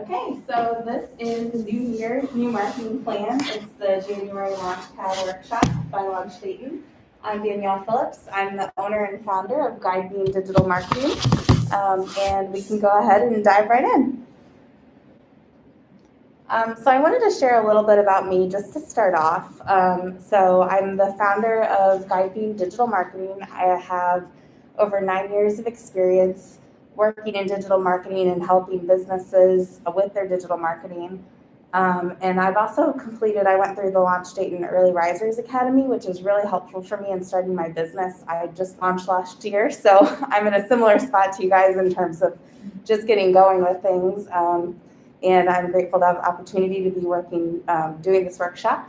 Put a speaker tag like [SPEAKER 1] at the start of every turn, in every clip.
[SPEAKER 1] Okay, so this is New Year, New Marketing Plan. It's the January LaunchPad workshop by Launch Dayton. I'm Danielle Phillips. I'm the owner and founder of GuideBeam Digital Marketing, and we can go ahead and dive right in. So I wanted to share a little bit about me just to start off. So I'm the founder of GuideBeam Digital Marketing. I have over 9 years of experience working in digital marketing and helping businesses with their digital marketing. And I've also I went through the Launch Dayton Early Risers Academy, which is really helpful for me in starting my business. I just launched last year, so I'm in a similar spot to you guys in terms of just getting going with things. And I'm grateful to have the opportunity to be doing this workshop.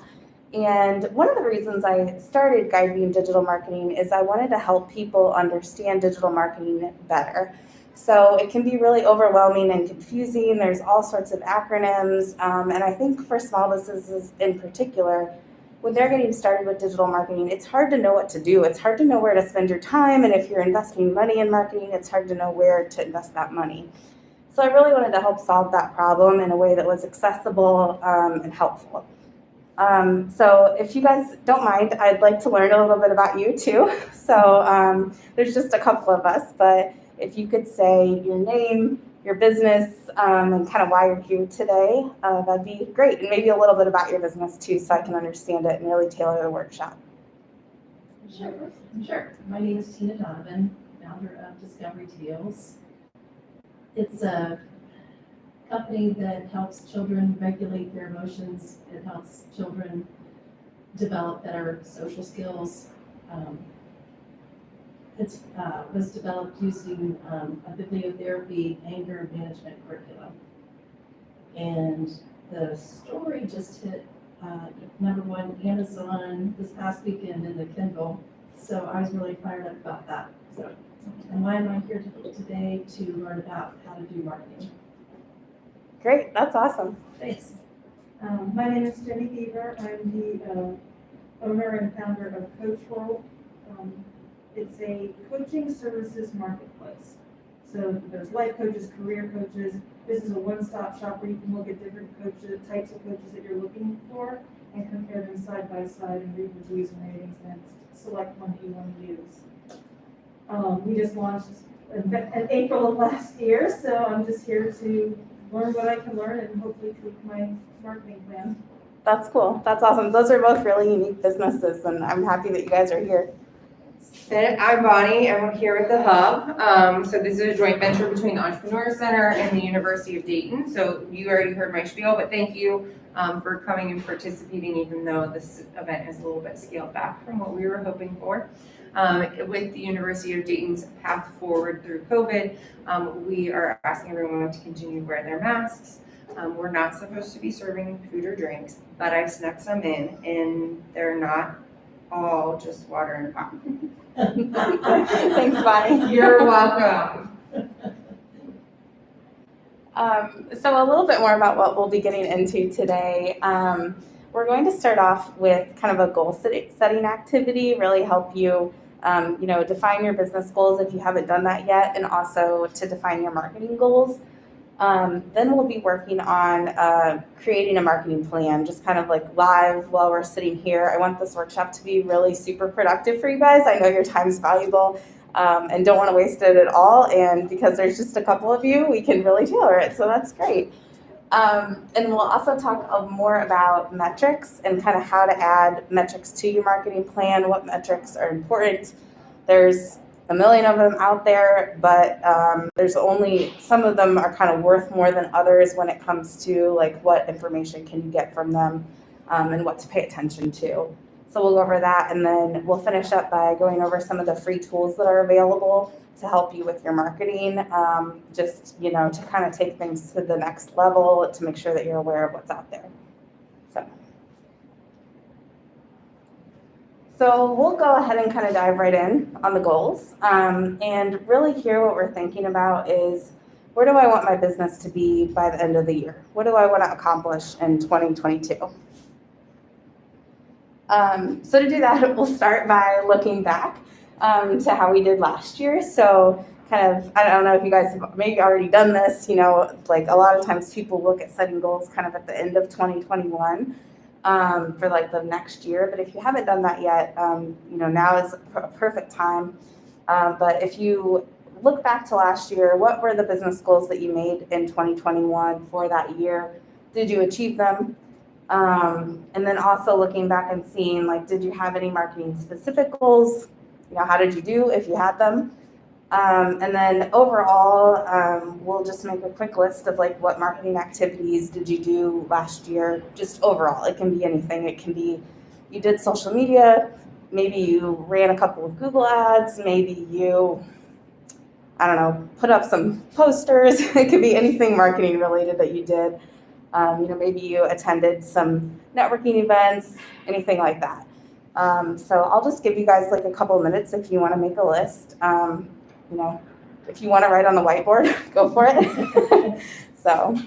[SPEAKER 1] And one of the reasons I started GuideBeam Digital Marketing is I wanted to help people understand digital marketing better. So it can be really overwhelming and confusing. There's all sorts of acronyms. And I think for small businesses in particular, when they're getting started with digital marketing, it's hard to know what to do. It's hard to know where to spend your time. And if you're investing money in marketing, it's hard to know where to invest that money. So I really wanted to help solve that problem in a way that was accessible and helpful. So if you guys don't mind, I'd like to learn a little bit about you too. So there's just a couple of us, but if you could say your name, your business, and kind of why you're here today, that'd be great. And maybe a little bit about your business too, so I can understand it and really tailor the workshop.
[SPEAKER 2] Sure. My name is Tina Donovan, founder of Discovery Deals. It's a company that helps children regulate their emotions. It helps children develop better social skills. It was developed using a bibliotherapy anger management curriculum. And the story just hit #1 Amazon this past weekend in the Kindle. So I was really fired up about that. And why am I here today to learn about how to do marketing?
[SPEAKER 1] Great, that's awesome.
[SPEAKER 2] Thanks.
[SPEAKER 3] My name is Jenny Beaver. I'm the owner and founder of Coach World. It's a coaching services marketplace. So there's life coaches, career coaches. This is a one-stop shop where you can look at different types of coaches that you're looking for and compare them side by side and read reviews and ratings and select one that you want to use. We just launched in April of last year, so I'm just here to learn what I can learn and hopefully tweak my marketing plan.
[SPEAKER 1] That's cool. That's awesome. Those are both really unique businesses, and I'm happy that you guys are here.
[SPEAKER 4] And I'm Bonnie, and we're here with the Hub. So this is a joint venture between the Entrepreneur Center and the University of Dayton. So you already heard my spiel, but thank you for coming and participating, even though this event is a little bit scaled back from what we were hoping for. With the University of Dayton's path forward through COVID, we are asking everyone to continue to wear their masks. We're not supposed to be serving food or drinks, but I snuck some in, and they're not all just water and pop.
[SPEAKER 1] Thanks, Bonnie.
[SPEAKER 4] You're welcome.
[SPEAKER 1] So a little bit more about what we'll be getting into today. We're going to start off with kind of a goal setting activity, really help you, define your business goals if you haven't done that yet, and also to define your marketing goals. Then we'll be working on creating a marketing plan, just kind of like live while we're sitting here. I want this workshop to be really super productive for you guys. I know your time is valuable and don't want to waste it at all. And because there's just a couple of you, we can really tailor it. So that's great. And we'll also talk more about metrics and kind of how to add metrics to your marketing plan, what metrics are important. There's a million of them out there, but there's only some of them are kind of worth more than others when it comes to like what information can you get from them and what to pay attention to. So we'll go over that, and then we'll finish up by going over some of the free tools that are available to help you with your marketing, to kind of take things to the next level to make sure that you're aware of what's out there. So we'll go ahead and kind of dive right in on the goals. And really here what we're thinking about is, where do I want my business to be by the end of the year? What do I want to accomplish in 2022? So to do that, we'll start by looking back to how we did last year. So kind of, I don't know if you guys have maybe already done this, like a lot of times people look at setting goals kind of at the end of 2021 for like the next year. But if you haven't done that yet, now is a perfect time. But if you look back to last year, what were the business goals that you made in 2021 for that year? Did you achieve them? And then also looking back and seeing, like, did you have any marketing specific goals? How did you do if you had them? And then overall, we'll just make a quick list of like what marketing activities did you do last year, just overall. It can be anything. It can be you did social media, maybe you ran a couple of Google ads, maybe you, I don't know, put up some posters. It could be anything marketing related that you did. Maybe you attended some networking events, anything like that. So I'll just give you guys like a couple of minutes if you want to make a list. If you want to write on the whiteboard, go for it. So.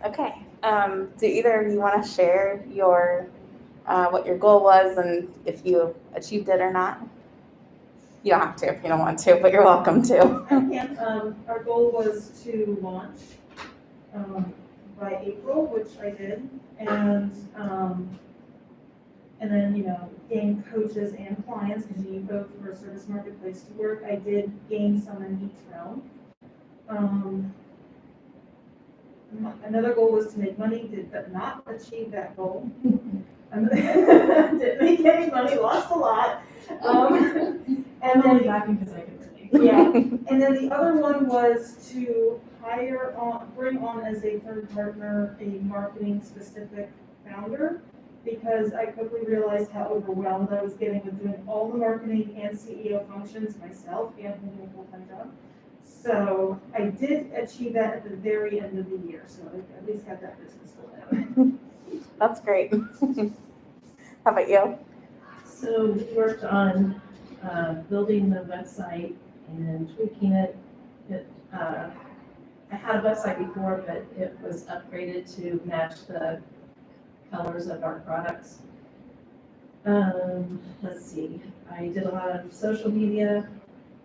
[SPEAKER 1] Okay. Do either of you want to share your what your goal was and if you achieved it or not? You don't have to if you don't want to, but you're welcome to.
[SPEAKER 3] I can, our goal was to launch by April, which I did, and then, gain coaches and clients, because you need both for a service marketplace to work. I did gain some in each realm. Another goal was to make money, did not achieve that goal. Didn't make any money, lost a lot. And
[SPEAKER 2] I'm only
[SPEAKER 3] then,
[SPEAKER 2] laughing because I can relate.
[SPEAKER 3] yeah, and then the other one was to bring on as a third partner, a marketing specific founder, because I quickly realized how overwhelmed I was getting with doing all the marketing and CEO functions myself and having a full-time job. So I did achieve that at the very end of the year, so I at least got that business goal out.
[SPEAKER 1] That's great. How about you?
[SPEAKER 2] So we worked on building the website and tweaking it. I had a website before, but it was upgraded to match the colors of our products. Let's see, I did a lot of social media.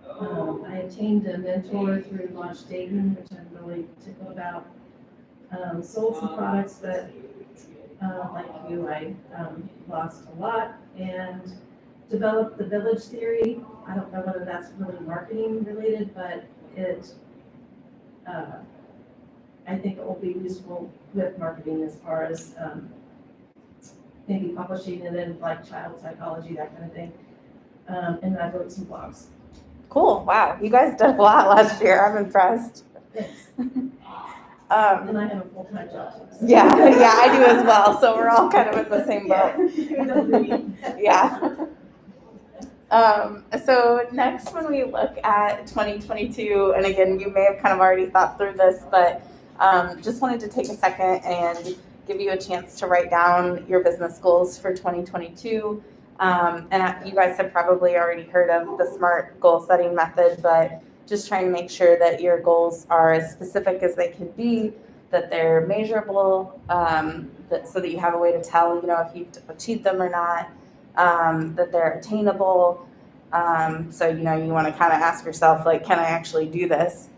[SPEAKER 2] I obtained a mentor through LaunchPad, which I'm really tickled about. Sold some products, but like you, I lost a lot and developed the village theory. I don't know whether that's really marketing related, but I think it will be useful with marketing as far as maybe publishing it in like child psychology, that kind of thing. And I wrote some blogs.
[SPEAKER 1] Cool. Wow. You guys did a lot last year. I'm impressed.
[SPEAKER 2] Thanks.
[SPEAKER 1] Um,
[SPEAKER 2] And I have a full-time job. So.
[SPEAKER 1] yeah, I do as well. So we're all kind of in the same boat. Yeah. So next, when we look at 2022, and again, you may have kind of already thought through this, but just wanted to take a second and give you a chance to write down your business goals for 2022. And you guys have probably already heard of the SMART goal setting method, but just trying to make sure that your goals are as specific as they can be, that they're measurable, so that you have a way to tell, if you've achieved them or not, that they're attainable. So, you want to kind of ask yourself, like, can I actually do this?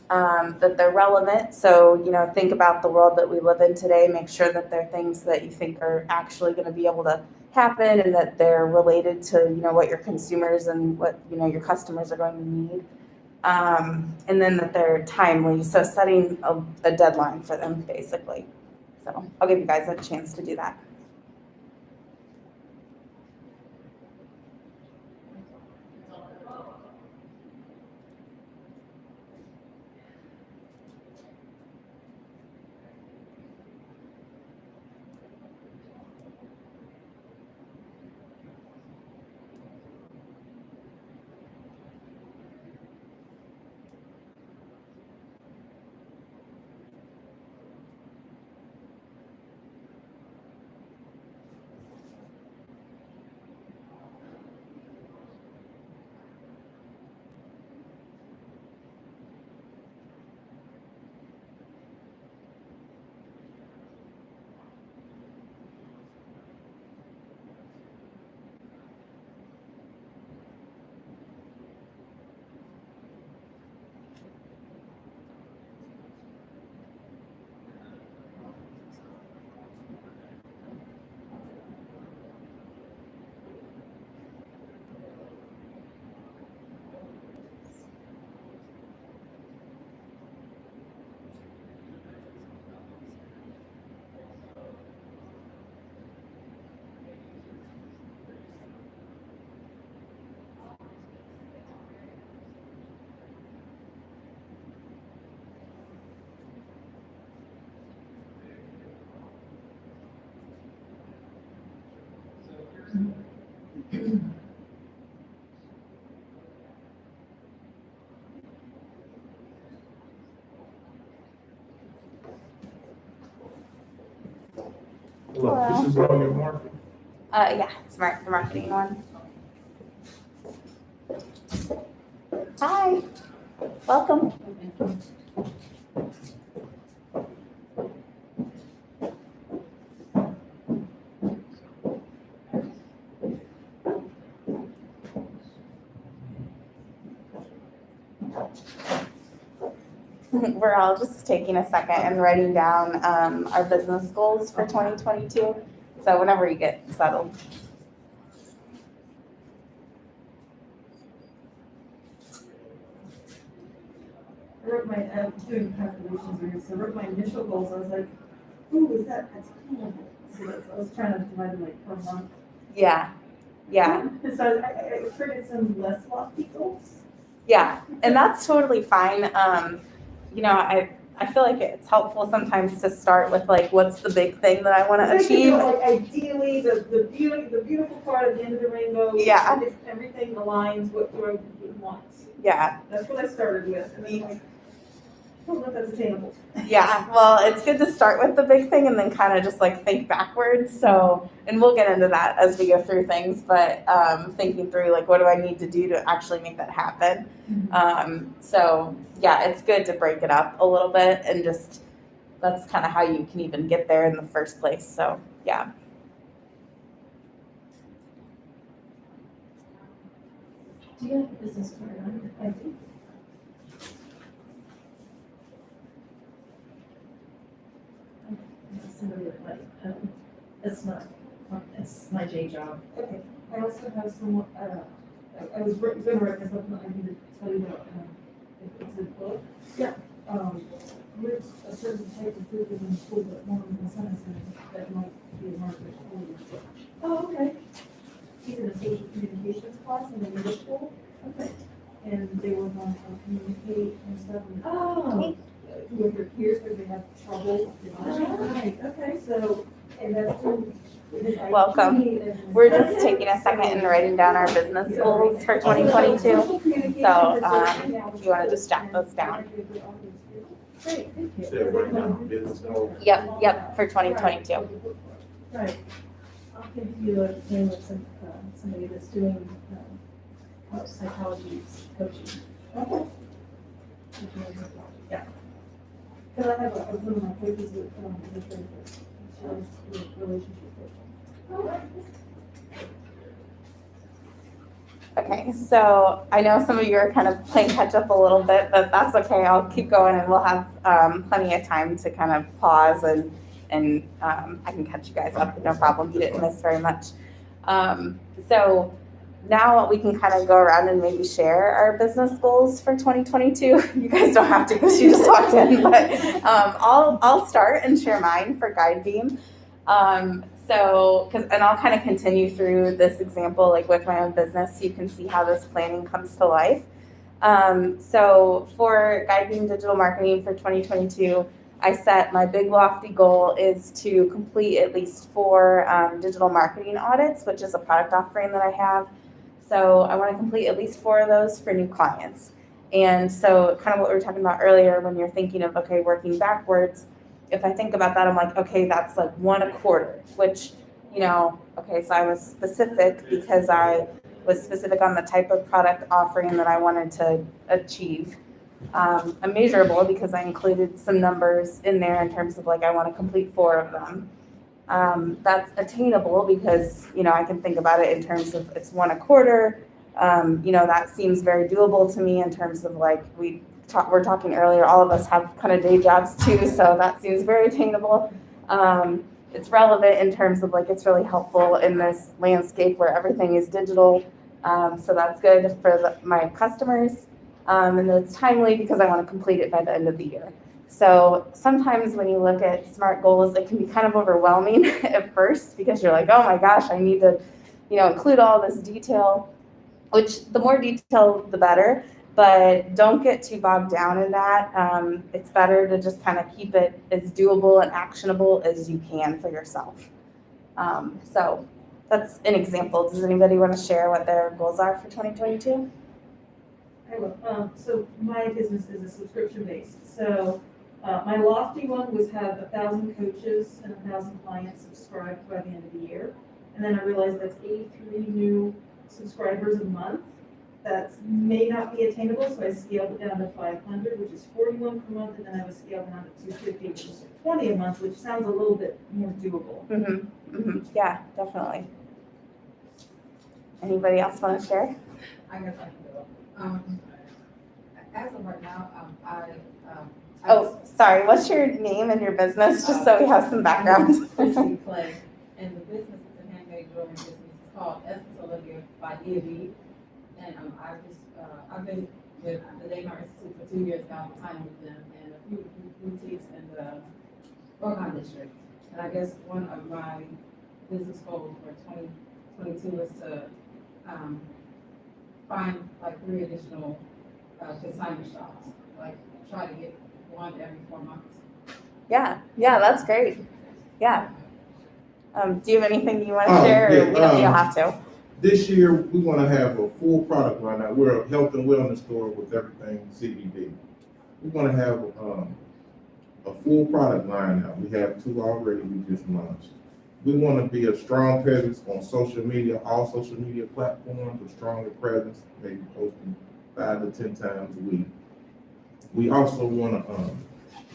[SPEAKER 1] That they're relevant. So, think about the world that we live in today. Make sure that they're things that you think are actually going to be able to happen and that they're related to, what your consumers and what, your customers are going to need. And then that they're timely. So setting a deadline for them, basically. So I'll give you guys a chance to do that.
[SPEAKER 5] Hello, this is all your marketing.
[SPEAKER 1] Yeah, SMART, the marketing one. Hi, welcome. We're all just taking a second and writing down our business goals for 2022. So whenever you get settled.
[SPEAKER 3] I wrote my, doing calculations here, so I wrote my initial goals, I was like, ooh, is that attainable? So I was trying to divide them like per month.
[SPEAKER 1] Yeah, yeah,
[SPEAKER 3] So I created some less lofty goals.
[SPEAKER 1] yeah, and that's totally fine. I feel like it's helpful sometimes to start with like, what's the big thing that I want to achieve?
[SPEAKER 3] Like ideally, the beautiful part at the end of the rainbow.
[SPEAKER 1] Yeah.
[SPEAKER 3] If everything aligns, what do I want?
[SPEAKER 1] Yeah,
[SPEAKER 3] That's what I started with, and then like, don't know if that's attainable.
[SPEAKER 1] Yeah, well, it's good to start with the big thing and then kind of just like think backwards. So, and we'll get into that as we go through things, but thinking through like what do I need to do to actually make that happen. So yeah, it's good to break it up a little bit and just that's kind of how you can even get there in the first place. So yeah.
[SPEAKER 2] Do you have a business card on your ID? Somebody that might, it's my day job.
[SPEAKER 3] Okay, I also have some, I was gonna write this up, but I need to tell you about, if it's a book.
[SPEAKER 2] Yeah.
[SPEAKER 3] With a certain type of food in the school that one of the sons that might be a market for you.
[SPEAKER 2] Oh, okay.
[SPEAKER 3] He's in a social communications class in the middle school,
[SPEAKER 2] Okay.
[SPEAKER 3] and they work on how to communicate and stuff, and
[SPEAKER 2] Oh,
[SPEAKER 3] with their peers, where they have trouble.
[SPEAKER 2] right, okay.
[SPEAKER 3] So, and that's through.
[SPEAKER 1] Welcome. We're just taking a second and writing down our business goals for 2022. So if you want to just jot those down.
[SPEAKER 2] Great, thank you.
[SPEAKER 5] Said right now, business goals.
[SPEAKER 1] Yep, for 2022.
[SPEAKER 2] Right. I'll give you a name of somebody that's doing psychology coaching.
[SPEAKER 3] Okay.
[SPEAKER 2] Yeah.
[SPEAKER 3] Because I have one of my coaches that, is a therapist. She has a relationship coach.
[SPEAKER 1] Okay, so I know some of you are kind of playing catch up a little bit, but that's okay. I'll keep going and we'll have plenty of time to kind of pause and I can catch you guys up, no problem. You didn't miss very much. So now we can kind of go around and maybe share our business goals for 2022. You guys don't have to because you just walked in, but I'll start and share mine for GuideBeam. And I'll kind of continue through this example, like with my own business, so you can see how this planning comes to life. So for GuideBeam Digital Marketing for 2022, I set my big lofty goal is to complete at least 4 digital marketing audits, which is a product offering that I have. So I want to complete at least 4 of those for new clients. And so kind of what we were talking about earlier, when you're thinking of, okay, working backwards, if I think about that, I'm like, okay, that's like 1 a quarter, which, okay, so I was specific because I was specific on the type of product offering that I wanted to achieve. I'm measurable because I included some numbers in there in terms of like, I want to complete 4 of them. That's attainable because, I can think about it in terms of it's 1 a quarter. That seems very doable to me in terms of like, we're talking earlier, all of us have kind of day jobs too, so that seems very attainable. It's relevant in terms of like, it's really helpful in this landscape where everything is digital. So that's good for my customers. And then it's timely because I want to complete it by the end of the year. So sometimes when you look at SMART goals, it can be kind of overwhelming at first because you're like, oh my gosh, I need to, include all this detail, which the more detail, the better, but don't get too bogged down in that. It's better to just kind of keep it as doable and actionable as you can for yourself. So that's an example. Does anybody want to share what their goals are for 2022?
[SPEAKER 3] I will. So my business is a subscription based. So my lofty one was have 1,000 coaches and 1,000 clients subscribed by the end of the year. And then I realized that's 83 new subscribers a month. That may not be attainable, so I scaled it down to 500, which is 41 per month, and then I was scaled down to 250, which is 20 a month, which sounds a little bit more doable.
[SPEAKER 1] Yeah, definitely. Anybody else want to share?
[SPEAKER 6] I guess I can go. As of right now,
[SPEAKER 1] Oh, sorry. What's your name and your business, just so we have some background?
[SPEAKER 6] Christy Clay, and the business is a handmade jewelry business. It's called Essence Olivia by E&B. And I've been with the Daymar Institute for 2 years now, time with them, and a few boutiques in the Oregon district. And I guess one of my business goals for 2022 is to find like 3 additional consignment shops, like try to get 1 every 4 months.
[SPEAKER 1] Yeah, that's great. Yeah. Do you have anything you want to share, or you don't have to?
[SPEAKER 5] This year, we want to have a full product line. Now, we're a health and wellness store with everything CBD.
[SPEAKER 7] we're gonna have, a full product line now. We have 2 already we just launched. We wanna be a strong presence on social media, all social media platforms, a stronger presence, maybe posting 5 to 10 times a week. We also wanna,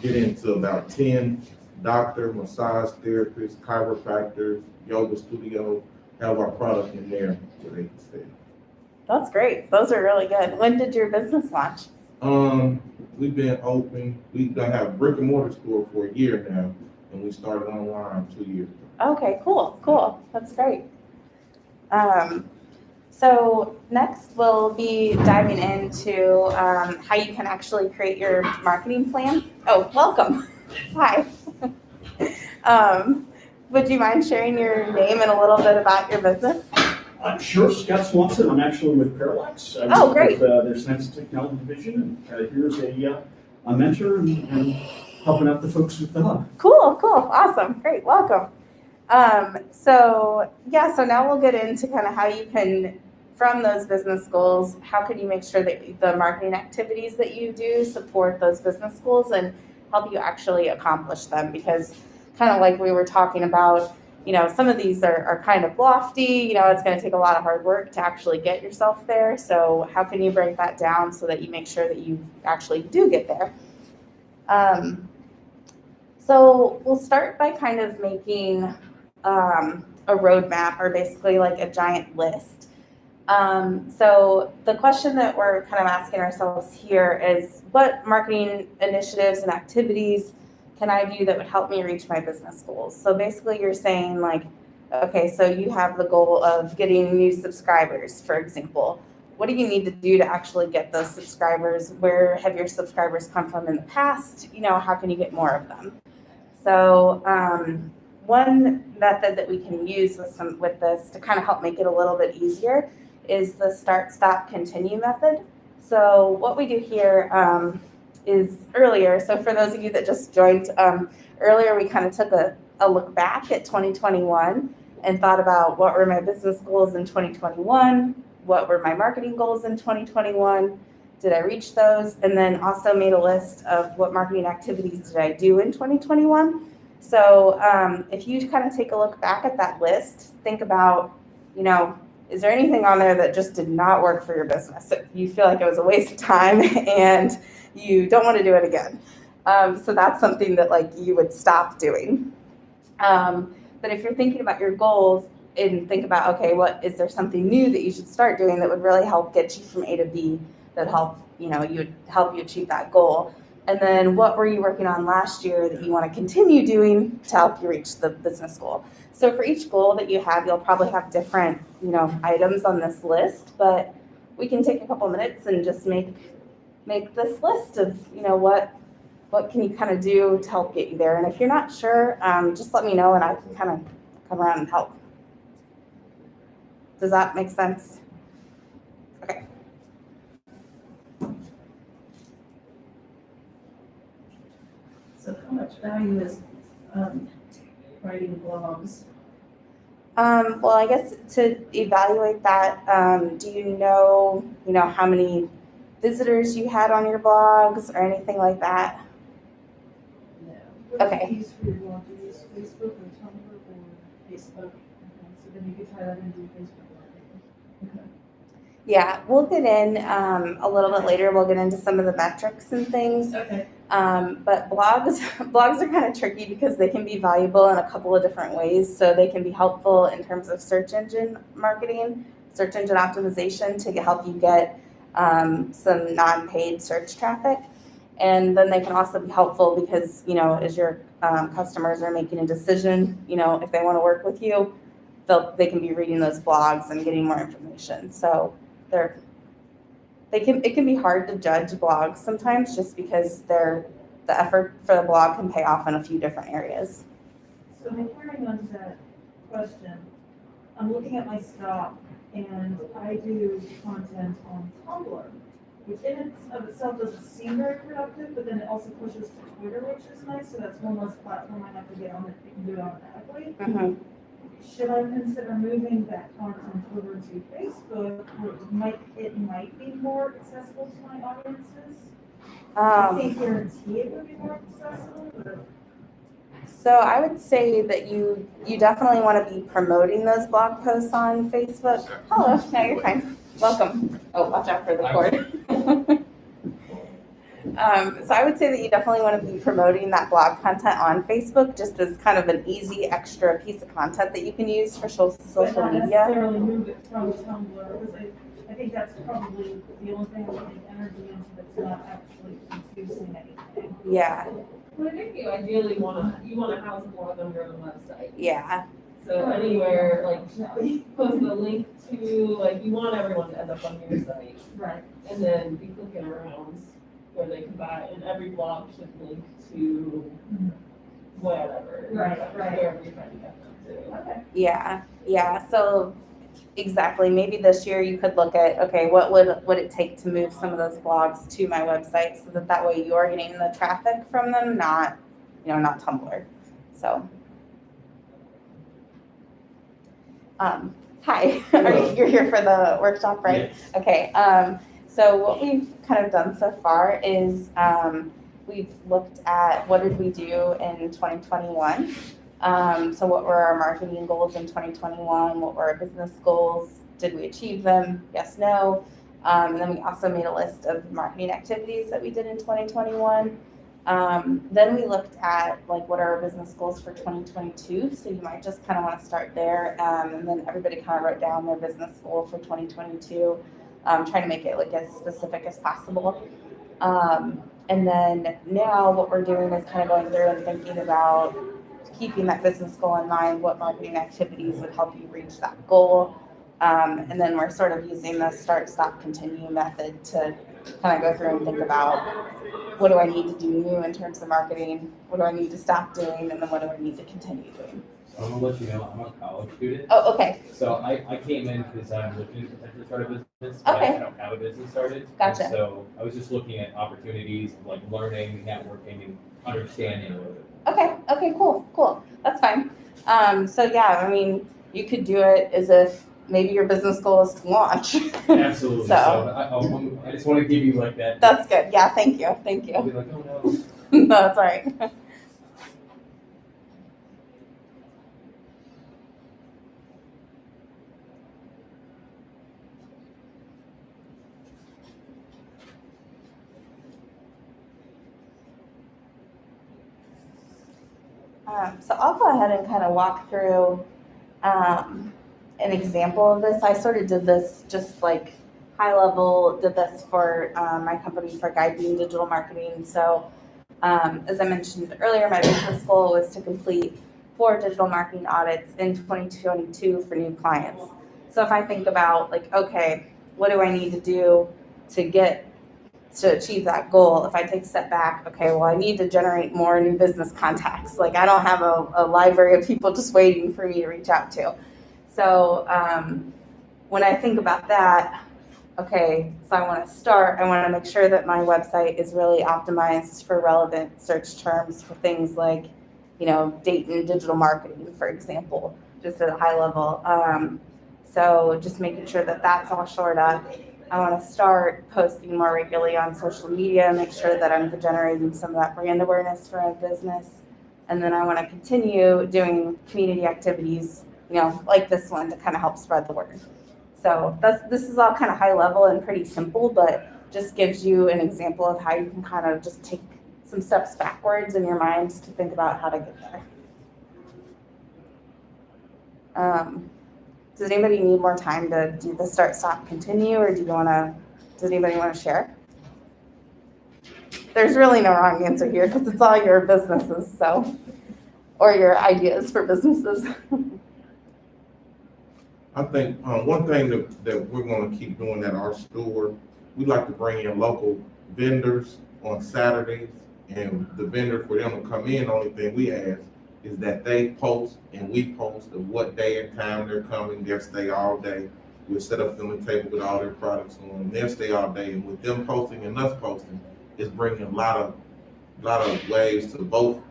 [SPEAKER 7] get into about 10 doctor, massage therapists, chiropractors, yoga studios, have our product in there where they can stay.
[SPEAKER 1] That's great. Those are really good. When did your business launch?
[SPEAKER 7] We've been open, we've done have a brick and mortar store for a year now, and we started online 2 years ago.
[SPEAKER 1] Okay, cool. That's great. So next we'll be diving into how you can actually create your marketing plan. Oh, welcome. Hi. Would you mind sharing your name and a little bit about your business?
[SPEAKER 8] Sure, Scott Swanson. I'm actually with Parallax. I
[SPEAKER 1] Oh,
[SPEAKER 8] work
[SPEAKER 1] great.
[SPEAKER 8] With their Science and Technology Division, and here's a mentor and helping out the folks with the hub.
[SPEAKER 1] Cool. Awesome. Great. Welcome. So now we'll get into kind of how you can, from those business goals, how can you make sure that the marketing activities that you do support those business goals and help you actually accomplish them? Because kind of like we were talking about, some of these are kind of lofty, it's going to take a lot of hard work to actually get yourself there. So how can you break that down so that you make sure that you actually do get there? So we'll start by kind of making a roadmap, or basically like a giant list. So the question that we're kind of asking ourselves here is, what marketing initiatives and activities can I do that would help me reach my business goals? So basically you're saying like, okay, so you have the goal of getting new subscribers, for example. What do you need to do to actually get those subscribers? Where have your subscribers come from in the past? How can you get more of them? So one method that we can use with this to kind of help make it a little bit easier is the start, stop, continue method. So what we do here is earlier. So for those of you that just joined, earlier we kind of took a look back at 2021 and thought about what were my business goals in 2021, what were my marketing goals in 2021, did I reach those, and then also made a list of what marketing activities did I do in 2021. So if you kind of take a look back at that list, think about, is there anything on there that just did not work for your business? So you feel like it was a waste of time and you don't want to do it again. So that's something that like you would stop doing. But if you're thinking about your goals and think about, okay, is there something new that you should start doing that would really help get you from A to B, that would help you achieve that goal. And then what were you working on last year that you want to continue doing to help you reach the business goal? So for each goal that you have, you'll probably have different, items on this list, but we can take a couple minutes and just make this list of, what can you kind of do to help get you there. And if you're not sure, just let me know and I can kind of come around and help. Does that make sense? Okay.
[SPEAKER 2] So how much value is writing blogs?
[SPEAKER 1] Well, I guess to evaluate that, do you know how many visitors you had on your blogs or anything like that?
[SPEAKER 2] No.
[SPEAKER 3] What
[SPEAKER 1] Okay.
[SPEAKER 3] do you use for your blog? Do you use Facebook or Tumblr or?
[SPEAKER 2] Facebook.
[SPEAKER 3] Okay, so then you could tie that into Facebook marketing.
[SPEAKER 1] Yeah, we'll get in a little bit later. We'll get into some of the metrics and things.
[SPEAKER 2] Okay.
[SPEAKER 1] But blogs are kind of tricky because they can be valuable in a couple of different ways. So they can be helpful in terms of search engine marketing, search engine optimization to help you get some non-paid search traffic. And then they can also be helpful because, as your customers are making a decision, if they want to work with you, they can be reading those blogs and getting more information. So it can be hard to judge blogs sometimes just because the effort for the blog can pay off in a few different areas.
[SPEAKER 3] So referring on to that question, I'm looking at my stock and I do content on Tumblr, which in itself doesn't seem very productive, but then it also pushes to Twitter, which is nice. So that's one less platform I have to get on that you can do it automatically.
[SPEAKER 1] Mm-hmm.
[SPEAKER 3] Should I consider moving that content over to Facebook, where it might be more accessible to my audiences? Do you think guarantee it would be more accessible, or?
[SPEAKER 1] So I would say that you definitely want to be promoting those blog posts on Facebook. Hello, no, you're fine. Welcome. Oh, watch out for the cord. So I would say that you definitely want to be promoting that blog content on Facebook, just as kind of an easy extra piece of content that you can use for social
[SPEAKER 3] But not
[SPEAKER 1] media.
[SPEAKER 3] necessarily move it from Tumblr, because I think that's probably the only thing we're putting energy into that's not actually producing anything.
[SPEAKER 1] Yeah,
[SPEAKER 6] Well, I think you ideally you wanna house more of them on your own website.
[SPEAKER 1] yeah,
[SPEAKER 6] So anywhere, like, you post a link to, like, you want everyone to end up on your site.
[SPEAKER 3] Right.
[SPEAKER 6] And then be clicking around where they can buy, and every blog should link to whatever.
[SPEAKER 3] Right.
[SPEAKER 6] Wherever you're trying to get them to.
[SPEAKER 3] Okay.
[SPEAKER 1] yeah. So exactly, maybe this year you could look at, okay, what would it take to move some of those blogs to my website so that way you're getting the traffic from them, not Tumblr. So, hi, you're here for the workshop, right?
[SPEAKER 8] Yes.
[SPEAKER 1] Okay, so what we've kind of done so far is we've looked at what did we do in 2021. So what were our marketing goals in 2021? What were our business goals? Did we achieve them? Yes, no. And then we also made a list of marketing activities that we did in 2021. Then we looked at like what are our business goals for 2022. So you might just kind of want to start there. And then everybody kind of wrote down their business goal for 2022, trying to make it like as specific as possible. And then now what we're doing is kind of going through and thinking about keeping that business goal in mind, what marketing activities would help you reach that goal. And then we're sort of using the start, stop, continue method to kind of go through and think about what do I need to do new in terms of marketing, what do I need to stop doing, and then what do I need to continue doing.
[SPEAKER 9] I'm gonna let you know, I'm a college student,
[SPEAKER 1] Oh, okay,
[SPEAKER 9] so I came in because I'm looking to potentially start a business, but
[SPEAKER 1] Okay.
[SPEAKER 9] I don't have a business started.
[SPEAKER 1] Gotcha.
[SPEAKER 9] And so I was just looking at opportunities of like learning, networking, and understanding a little bit.
[SPEAKER 1] okay, cool, that's fine. So yeah, I mean, you could do it as if maybe your business goal is to launch.
[SPEAKER 9] Absolutely, so
[SPEAKER 1] So-
[SPEAKER 9] I just wanna give you like that.
[SPEAKER 1] That's good, yeah, thank
[SPEAKER 9] I'll
[SPEAKER 1] you.
[SPEAKER 9] be like, oh no.
[SPEAKER 1] No, that's all right. So I'll go ahead and kind of walk through an example of this. I sort of did this just like high level, did this for my company for GuideBeam Digital Marketing. So as I mentioned earlier, my business goal was to complete 4 digital marketing audits in 2022 for new clients. So if I think about like, okay, what do I need to do to achieve that goal? If I take a step back, okay, well, I need to generate more new business contacts. Like I don't have a library of people just waiting for me to reach out to. So when I think about that, okay, so I want to make sure that my website is really optimized for relevant search terms for things like, Dayton digital marketing, for example, just at a high level. So just making sure that that's all shored up. I want to start posting more regularly on social media, make sure that I'm generating some of that brand awareness for my business. And then I want to continue doing community activities, like this one to kind of help spread the word. So this is all kind of high level and pretty simple, but just gives you an example of how you can kind of just take some steps backwards in your mind to think about how to get there. Does anybody need more time to do the start, stop, continue, or does anybody want to share? There's really no wrong answer here because it's all your businesses, or your ideas for businesses.
[SPEAKER 7] I think one thing that we're gonna keep doing at our store, we like to bring in local vendors on Saturdays, and the vendor for them to come in, only thing we ask is that they post and we post of what day and time they're coming. They'll stay all day. We'll set up them a table with all their products on. They'll stay all day, and with them posting and us posting, it's bringing a lot of waves to both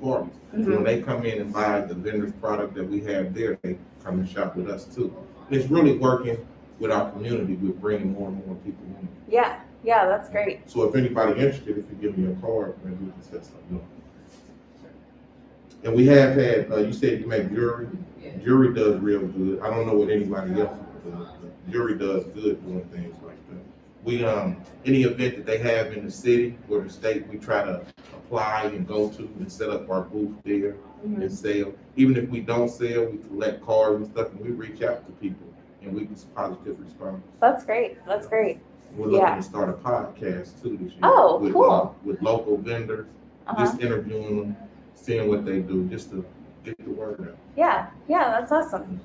[SPEAKER 7] parties. So when they come in and buy the vendor's product that we have there, they come and shop with us too. It's really working with our community. We're bringing more and more people in.
[SPEAKER 1] Yeah, Yeah, that's great.
[SPEAKER 7] So if anybody interested, if you give me a card, maybe we can set something up. And we have had, you said you make jewelry.
[SPEAKER 6] Yeah.
[SPEAKER 7] Jewelry does real good. I don't know what anybody else does, but jewelry does good doing things like that. We, any event that they have in the city or the state, we try to apply and go to and set up our booth there and sell. Even if we don't sell, we collect cards and stuff, and we reach out to people and we get some positive response.
[SPEAKER 1] That's great. That's great.
[SPEAKER 7] We're looking
[SPEAKER 1] Yeah.
[SPEAKER 7] to start a podcast too this year.
[SPEAKER 1] Oh,
[SPEAKER 7] with,
[SPEAKER 1] cool.
[SPEAKER 7] With local vendors,
[SPEAKER 1] Uh-huh.
[SPEAKER 7] just interviewing them, seeing what they do, just to get the word out.
[SPEAKER 1] Yeah, that's awesome.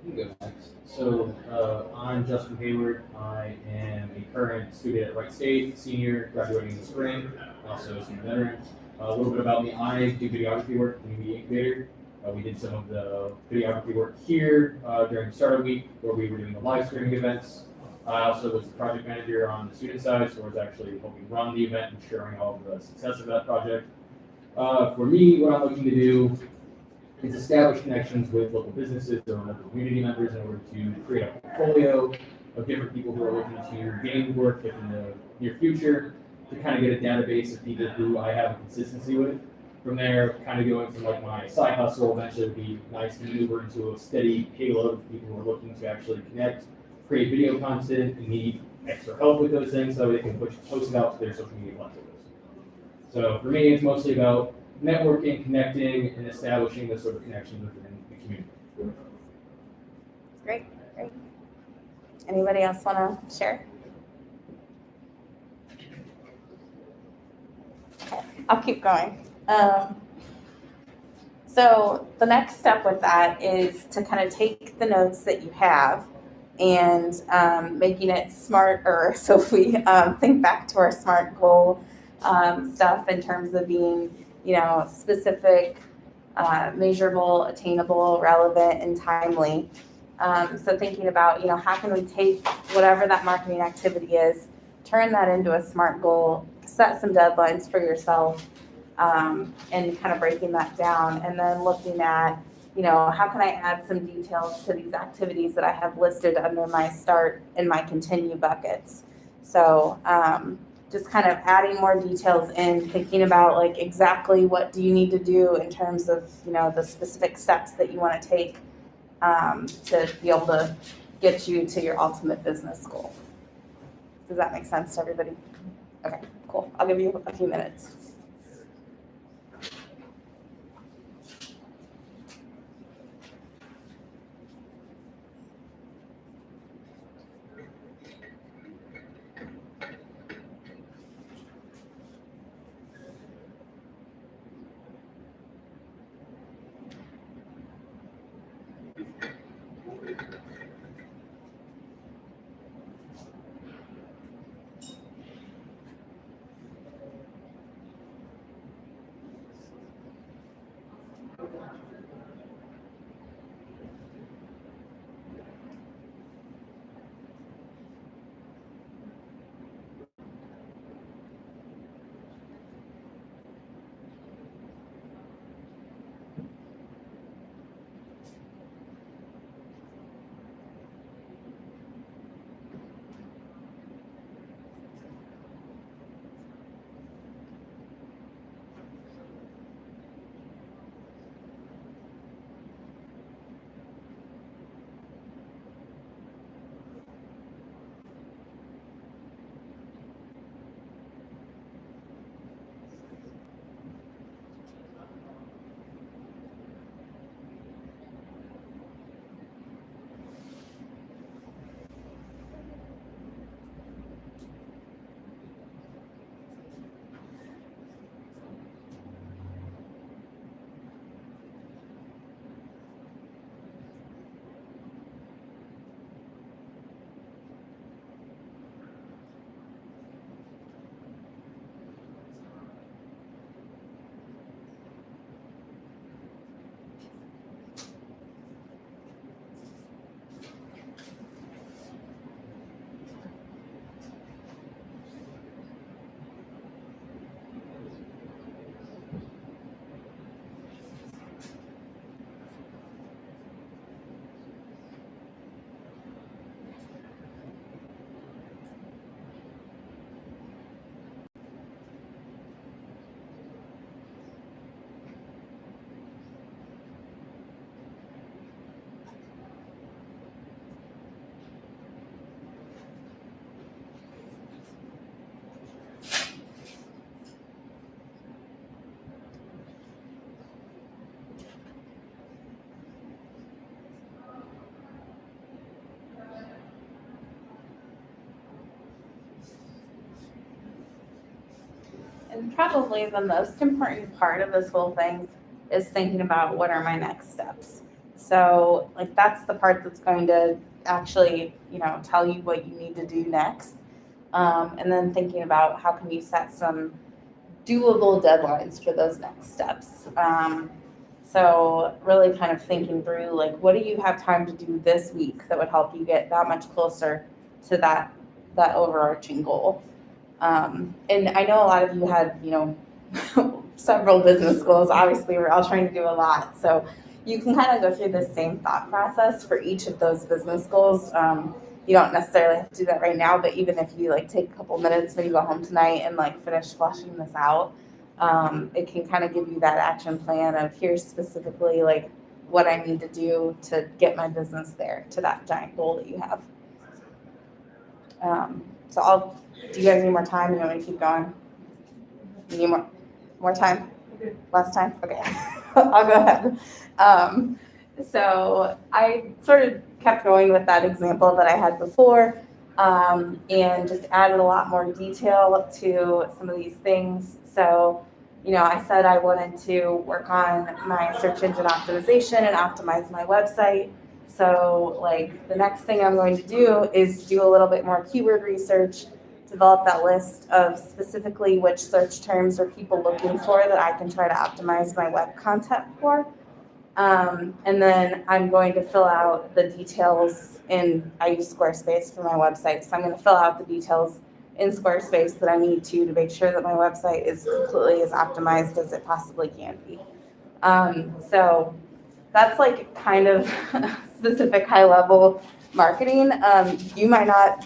[SPEAKER 9] You can go next. So, I'm Justin Hayward. I am a current student at Wright State, senior, graduating in the spring, also a senior veteran. A little bit about me, I do videography work in the media incubator. We did some of the videography work here during the startup week where we were doing the live streaming events. I also was the project manager on the student side, so I was actually helping run the event, ensuring all of the success of that project. For me, what I'm looking to do is establish connections with local businesses or local community members in order to create a portfolio of different people who are looking to gain work in the near future, to kind of get a database of people who I have a consistency with. From there, kind of going from like my side hustle, eventually it would be nice to maneuver into a steady payload of people who are looking to actually connect, create video content, and need extra help with those things so they can post it out to their social media platforms. So for me, it's mostly about networking, connecting, and establishing those sort of connections within the community.
[SPEAKER 1] Great. Anybody else want to share? Okay, I'll keep going. So the next step with that is to kind of take the notes that you have and making it smarter. So if we think back to our SMART goal stuff in terms of being, specific, measurable, attainable, relevant, and timely. So thinking about, how can we take whatever that marketing activity is, turn that into a SMART goal, set some deadlines for yourself, and kind of breaking that down, and then looking at, how can I add some details to these activities that I have listed under my start and my continue buckets. So just kind of adding more details in, thinking about like exactly what do you need to do in terms of, the specific steps that you want to take to be able to get you to your ultimate business goal. Does that make sense to everybody? Okay, cool. I'll give you a few minutes. then probably the most important part of this whole thing is thinking about what are my next steps. So like that's the part that's going to actually, tell you what you need to do next. And then thinking about how can you set some doable deadlines for those next steps. So really kind of thinking through like what do you have time to do this week that would help you get that much closer to that overarching goal. And I know a lot of you had, several business goals. Obviously, we're all trying to do a lot. So you can kind of go through the same thought process for each of those business goals. You don't necessarily have to do that right now, but even if you like take a couple minutes when you go home tonight and like finish fleshing this out, it can kind of give you that action plan of here's specifically like what I need to do to get my business there to that giant goal that you have. Do you guys need more time? You want me to keep going? You need more time?
[SPEAKER 3] Okay.
[SPEAKER 1] Last time? Okay. I'll go ahead. So I sort of kept going with that example that I had before, and just added a lot more detail to some of these things. So, I said I wanted to work on my search engine optimization and optimize my website. So like the next thing I'm going to do is do a little bit more keyword research, develop that list of specifically which search terms are people looking for that I can try to optimize my web content for. And then I'm going to fill out the details I use Squarespace for my website. So I'm going to fill out the details in Squarespace that I need to make sure that my website is completely as optimized as it possibly can be. So that's like kind of specific high level marketing. You might not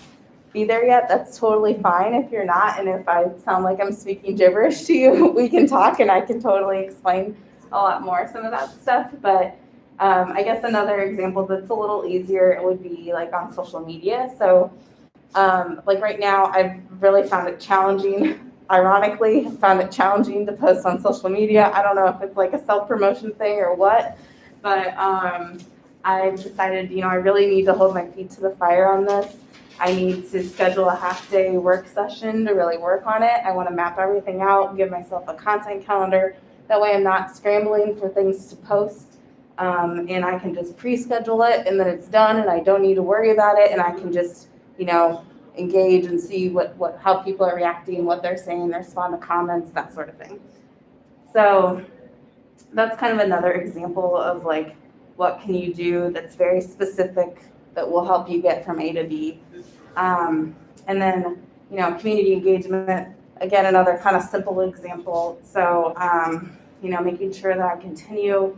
[SPEAKER 1] be there yet. That's totally fine if you're not. And if I sound like I'm speaking gibberish to you, we can talk and I can totally explain a lot more some of that stuff. But I guess another example that's a little easier would be like on social media. So like right now, I've really found it challenging, ironically, found it challenging to post on social media. I don't know if it's like a self-promotion thing or what, but I've decided, I really need to hold my feet to the fire on this. I need to schedule a half-day work session to really work on it. I want to map everything out, give myself a content calendar. That way I'm not scrambling for things to post, and I can just pre-schedule it, and then it's done, and I don't need to worry about it, and I can just, engage and see how people are reacting, what they're saying, respond to comments, that sort of thing. So that's kind of another example of like, what can you do that's very specific that will help you get from A to B. And then, community engagement, again, another kind of simple example. So, making sure that I continue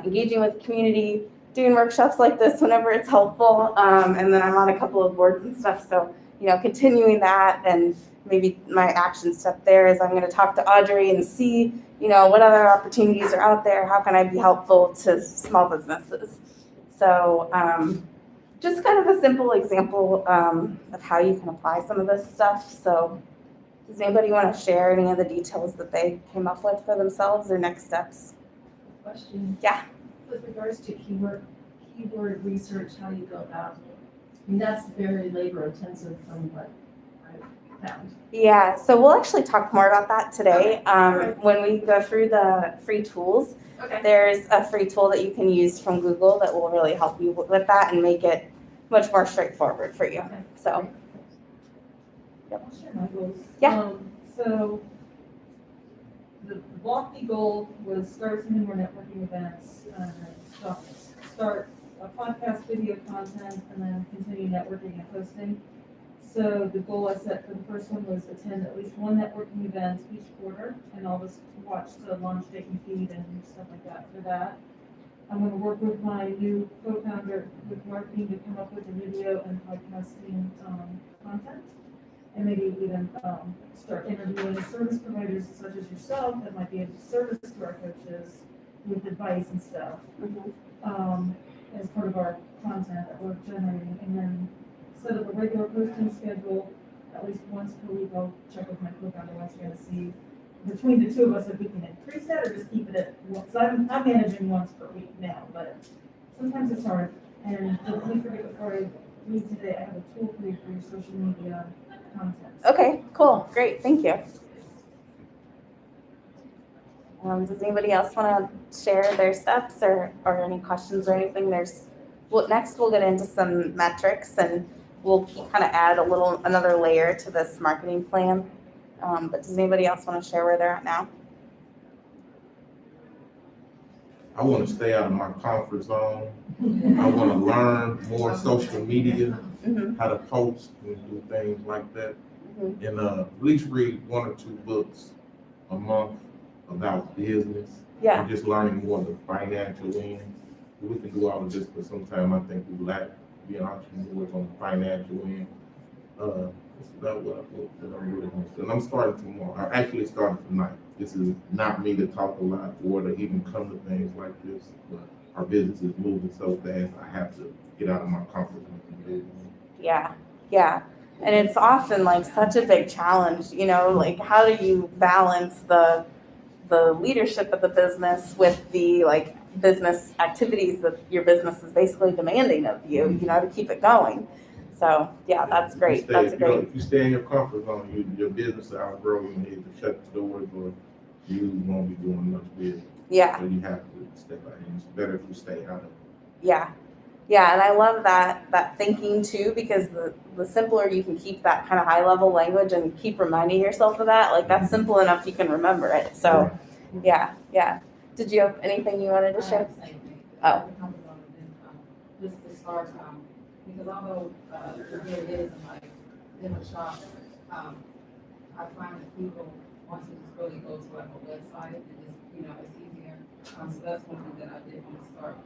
[SPEAKER 1] engaging with the community, doing workshops like this whenever it's helpful. And then I'm on a couple of boards and stuff. So, continuing that, and maybe my action step there is I'm going to talk to Audrey and see, what other opportunities are out there. How can I be helpful to small businesses? So just kind of a simple example of how you can apply some of this stuff. So does anybody want to share any of the details that they came up with for themselves or next steps?
[SPEAKER 2] Question.
[SPEAKER 1] Yeah.
[SPEAKER 2] With regards to keyword research, how do you go about it? I mean, that's very labor intensive from what I've found.
[SPEAKER 1] Yeah, so we'll actually talk more about that today. When we go through the free tools,
[SPEAKER 2] Okay.
[SPEAKER 1] there's a free tool that you can use from Google that will really help you with that and make it much more straightforward for you.
[SPEAKER 2] Okay.
[SPEAKER 1] So,
[SPEAKER 3] I'll share my goals.
[SPEAKER 1] Yeah.
[SPEAKER 3] So the lofty goal was start some more networking events, start a podcast video content, and then continue networking and posting. So the goal I set for the first one was attend at least one networking event each quarter, and I'll just watch the launch date and feed and stuff like that for that. I'm going to work with my new co-founder with marketing to come up with a video and podcasting content, and maybe even start interviewing service providers such as yourself that might be able to service to our coaches with advice and stuff as part of our content that we're generating, and then set up a regular posting schedule at least once per week. I'll check with my co-founder once again to see between the two of us if we can increase that or just keep it at once. I'm managing once per week now, but sometimes it's hard. And let me forget before I leave today, I have a tool for you for your social media content.
[SPEAKER 1] okay, cool, great, thank you. Does anybody else want to share their steps or any questions or anything? Next we'll get into some metrics and we'll kind of add another layer to this marketing plan. But does anybody else want to share where they're at now?
[SPEAKER 7] I want to stay out of my comfort zone. I want to learn more social media,
[SPEAKER 1] Mm-hmm.
[SPEAKER 7] how to post and do things like that.
[SPEAKER 1] Mhm.
[SPEAKER 7] And at least read 1 or 2 books a month about business.
[SPEAKER 1] Yeah.
[SPEAKER 7] And just learning more of the financial end. We can do all of this, but sometimes I think we lack being entrepreneurs on the financial end. That's what I'm really going to do. And I'm starting tomorrow. I actually started tonight. This is not me to talk a lot or to even come to things like this, but our business is moving so fast. I have to get out of my comfort zone and do it.
[SPEAKER 1] Yeah. And it's often like such a big challenge, like how do you balance the leadership of the business with the like business activities that your business is basically demanding of you, to keep it going. So yeah, that's great. That's great.
[SPEAKER 7] If you stay in your comfort zone, your business will outgrow you need to shut the doors or you won't be doing much business.
[SPEAKER 1] Yeah.
[SPEAKER 7] So you have to step out and it's better if you stay out of it.
[SPEAKER 1] Yeah, and I love that thinking too, because the simpler you can keep that kind of high level language and keep reminding yourself of that, like that's simple enough you can remember it. So yeah. Did you have anything you wanted to share?
[SPEAKER 6] Same thing.
[SPEAKER 1] Oh.
[SPEAKER 6] Just to start, because although there it is in a shop, I find that people want to just really go to like a website and just, it's easier. So that's one thing that I did want to start.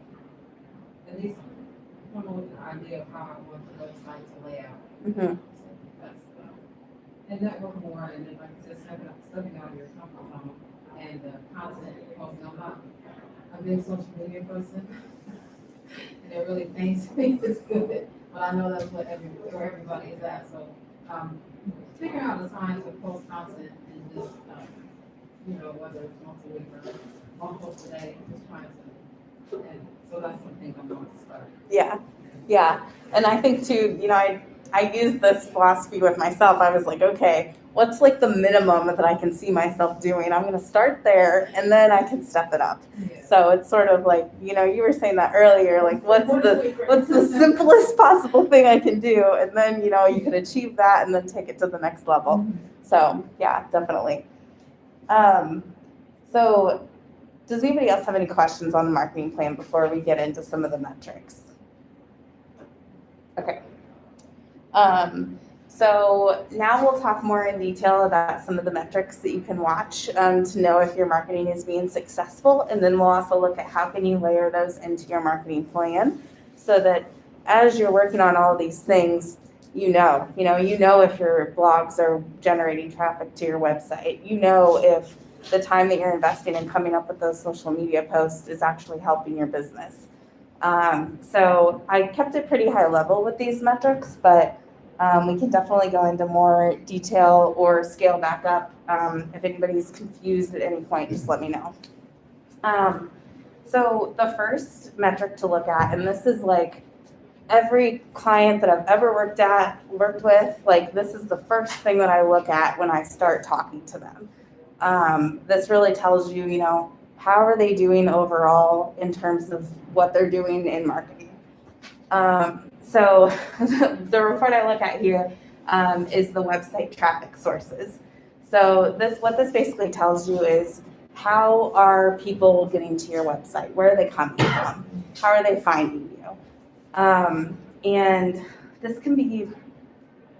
[SPEAKER 6] At least come up with an idea of how I want the website to lay out.
[SPEAKER 1] Mm-hmm.
[SPEAKER 6] So that's, and network more, and then like I said, stepping out of your comfort zone and content posting. I'm not a big social media person, and it really pains me. It's good, but I know that's where everybody is at. So figuring out the time to post content and just whether it's once a week or one post a day, just trying to. And so that's something I'm going to start.
[SPEAKER 1] Yeah. And I think too, I used this philosophy with myself. I was like, okay, what's like the minimum that I can see myself doing? I'm going to start there and then I can step it up.
[SPEAKER 6] Yeah.
[SPEAKER 1] So it's sort of like, you were saying that earlier, like what's the simplest possible thing I can do? And then, you can achieve that and then take it to the next level. So yeah, definitely. So does anybody else have any questions on the marketing plan before we get into some of the metrics? Okay. So now we'll talk more in detail about some of the metrics that you can watch to know if your marketing is being successful. And then we'll also look at how can you layer those into your marketing plan so that as you're working on all of these things, you know if your blogs are generating traffic to your website, if the time that you're investing in coming up with those social media posts is actually helping your business. So I kept it pretty high level with these metrics, but we can definitely go into more detail or scale back up. If anybody's confused at any point, just let me know. So the first metric to look at, and this is like every client that I've ever worked with, like this is the first thing that I look at when I start talking to them. This really tells you, how are they doing overall in terms of what they're doing in marketing. So the report I look at here is the website traffic sources. So what this basically tells you is how are people getting to your website? Where are they coming from? How are they finding you? And this can be,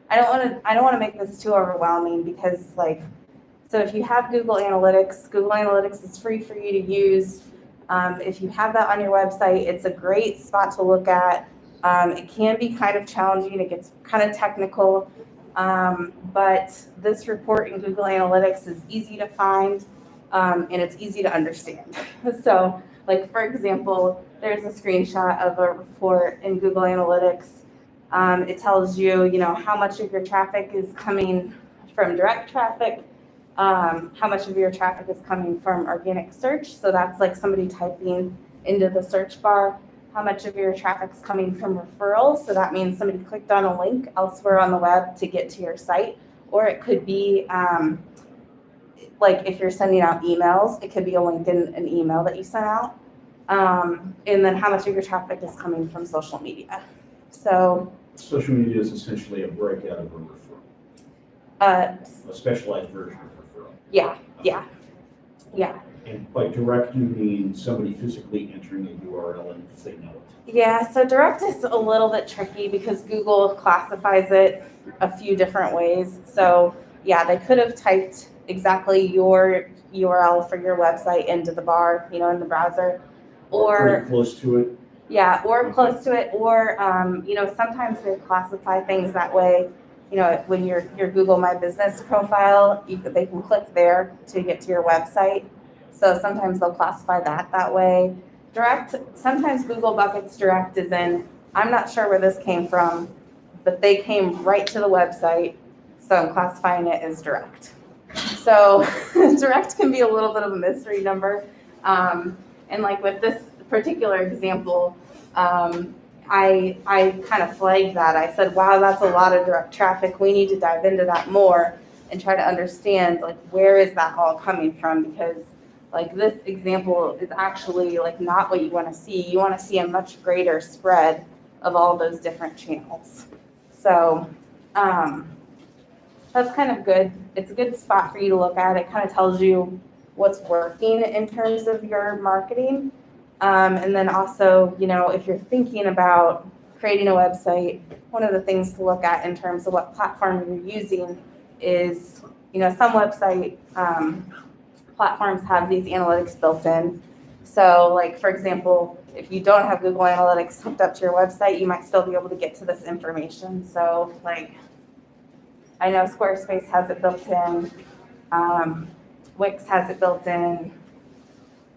[SPEAKER 1] I don't want to make this too overwhelming because so if you have Google Analytics is free for you to use. If you have that on your website, it's a great spot to look at. It can be kind of challenging. It gets kind of technical, but this report in Google Analytics is easy to find and it's easy to understand. So for example, there's a screenshot of a report in Google Analytics. It tells you, how much of your traffic is coming from direct traffic, how much of your traffic is coming from organic search. So that's like somebody typing into the search bar. How much of your traffic is coming from referrals. So that means somebody clicked on a link elsewhere on the web to get to your site. Or it could be like if you're sending out emails, it could be a link in an email that you sent out. And then how much of your traffic is coming from social media. So,
[SPEAKER 8] Social media is essentially a breakout of a referral,
[SPEAKER 1] uh,
[SPEAKER 8] a specialized version of referral.
[SPEAKER 1] yeah.
[SPEAKER 8] And by direct, you mean somebody physically entering a URL and if they know it.
[SPEAKER 1] Yeah, so direct is a little bit tricky because Google classifies it a few different ways. So yeah, they could have typed exactly your URL for your website into the bar, in the browser,
[SPEAKER 8] Pretty close to it.
[SPEAKER 1] yeah, or close to it, or sometimes they classify things that way. When your Google My Business profile, they can click there to get to your website. So sometimes they'll classify that way. Direct, sometimes Google buckets direct is in, I'm not sure where this came from, but they came right to the website, so I'm classifying it as direct. So direct can be a little bit of a mystery number. And like with this particular example, I kind of flagged that. I said, wow, that's a lot of direct traffic. We need to dive into that more and try to understand like where is that all coming from, because like this example is actually like not what you want to see. You want to see a much greater spread of all those different channels. So that's kind of good. It's a good spot for you to look at. It kind of tells you what's working in terms of your marketing. And then also, if you're thinking about creating a website, one of the things to look at in terms of what platform you're using is, some website platforms have these analytics built in. So like, for example, if you don't have Google Analytics hooked up to your website, you might still be able to get to this information. So like, I know Squarespace has it built in, Wix has it built in.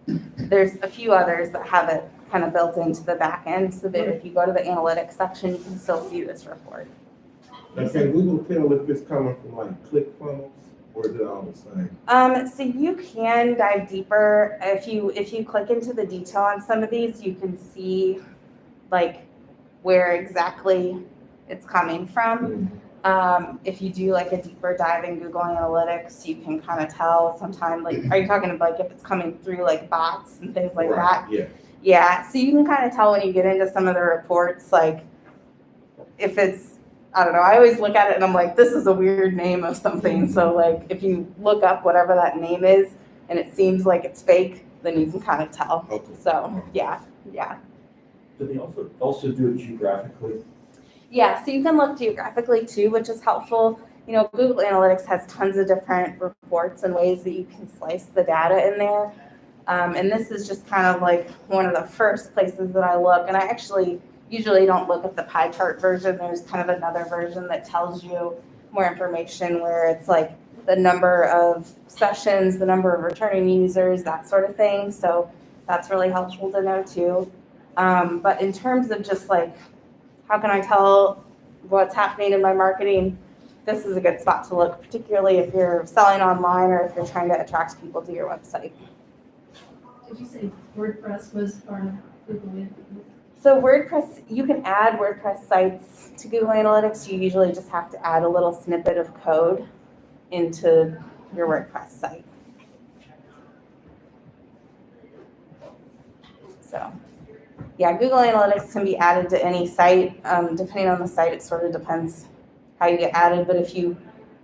[SPEAKER 1] There's a few others that have it kind of built into the back end so that if you go to the analytics section, you can still see this report.
[SPEAKER 7] Now, can Google tell if it's coming from like ClickFunnels or is it all the same?
[SPEAKER 1] So you can dive deeper. If you click into the detail on some of these, you can see like where exactly it's coming from. If you do like a deeper dive in Google Analytics, you can kind of tell sometimes, like, are you talking about like if it's coming through like bots and things like that?
[SPEAKER 7] Yeah.
[SPEAKER 1] Yeah, so you can kind of tell when you get into some of the reports, like if it's, I don't know, I always look at it and I'm like, this is a weird name of something. So like if you look up whatever that name is and it seems like it's fake, then you can kind of tell.
[SPEAKER 7] Okay.
[SPEAKER 1] So yeah.
[SPEAKER 8] Do they also do it geographically?
[SPEAKER 1] Yeah, so you can look geographically too, which is helpful. Google Analytics has tons of different reports and ways that you can slice the data in there. And this is just kind of like one of the first places that I look. And I actually usually don't look at the pie chart version. There's kind of another version that tells you more information where it's like the number of sessions, the number of returning users, that sort of thing. So that's really helpful to know too. But in terms of just like, how can I tell what's happening in my marketing? This is a good spot to look, particularly if you're selling online or if you're trying to attract people to your website.
[SPEAKER 2] Did you say WordPress was part of Google?
[SPEAKER 1] So WordPress, you can add WordPress sites to Google Analytics. You usually just have to add a little snippet of code into your WordPress site. So. Yeah, Google Analytics can be added to any site. Depending on the site, it sort of depends how you get added. But if you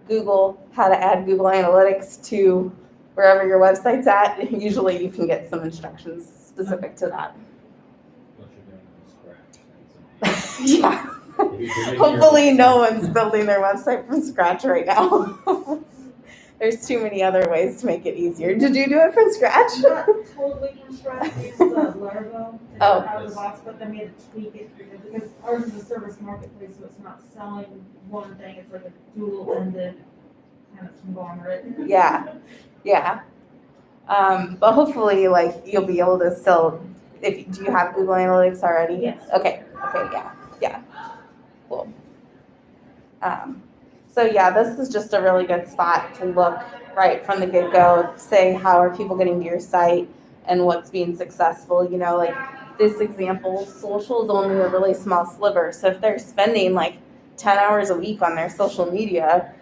[SPEAKER 1] Google how to add Google Analytics to wherever your website's at, usually you can get some instructions specific to that.
[SPEAKER 9] Unless you're doing it from scratch.
[SPEAKER 1] Yeah.
[SPEAKER 9] If you're making
[SPEAKER 1] Hopefully
[SPEAKER 9] your-
[SPEAKER 1] no one's building their website from scratch right now. There's too many other ways to make it easier. Did you do it from scratch?
[SPEAKER 3] Not totally from scratch, we used the Laravel out of the box, but then we had to tweak it because ours is a service marketplace, so it's not selling one thing, it's like a dual-ended kind of conglomerate.
[SPEAKER 1] Yeah. But hopefully, like, you'll be able to still, do you have Google Analytics already?
[SPEAKER 3] Yes.
[SPEAKER 1] Okay, yeah. Cool. So yeah, this is just a really good spot to look right from the get-go, say how are people getting to your site and what's being successful. Like this example, social is only a really small sliver. So if they're spending like 10 hours a week on their social media,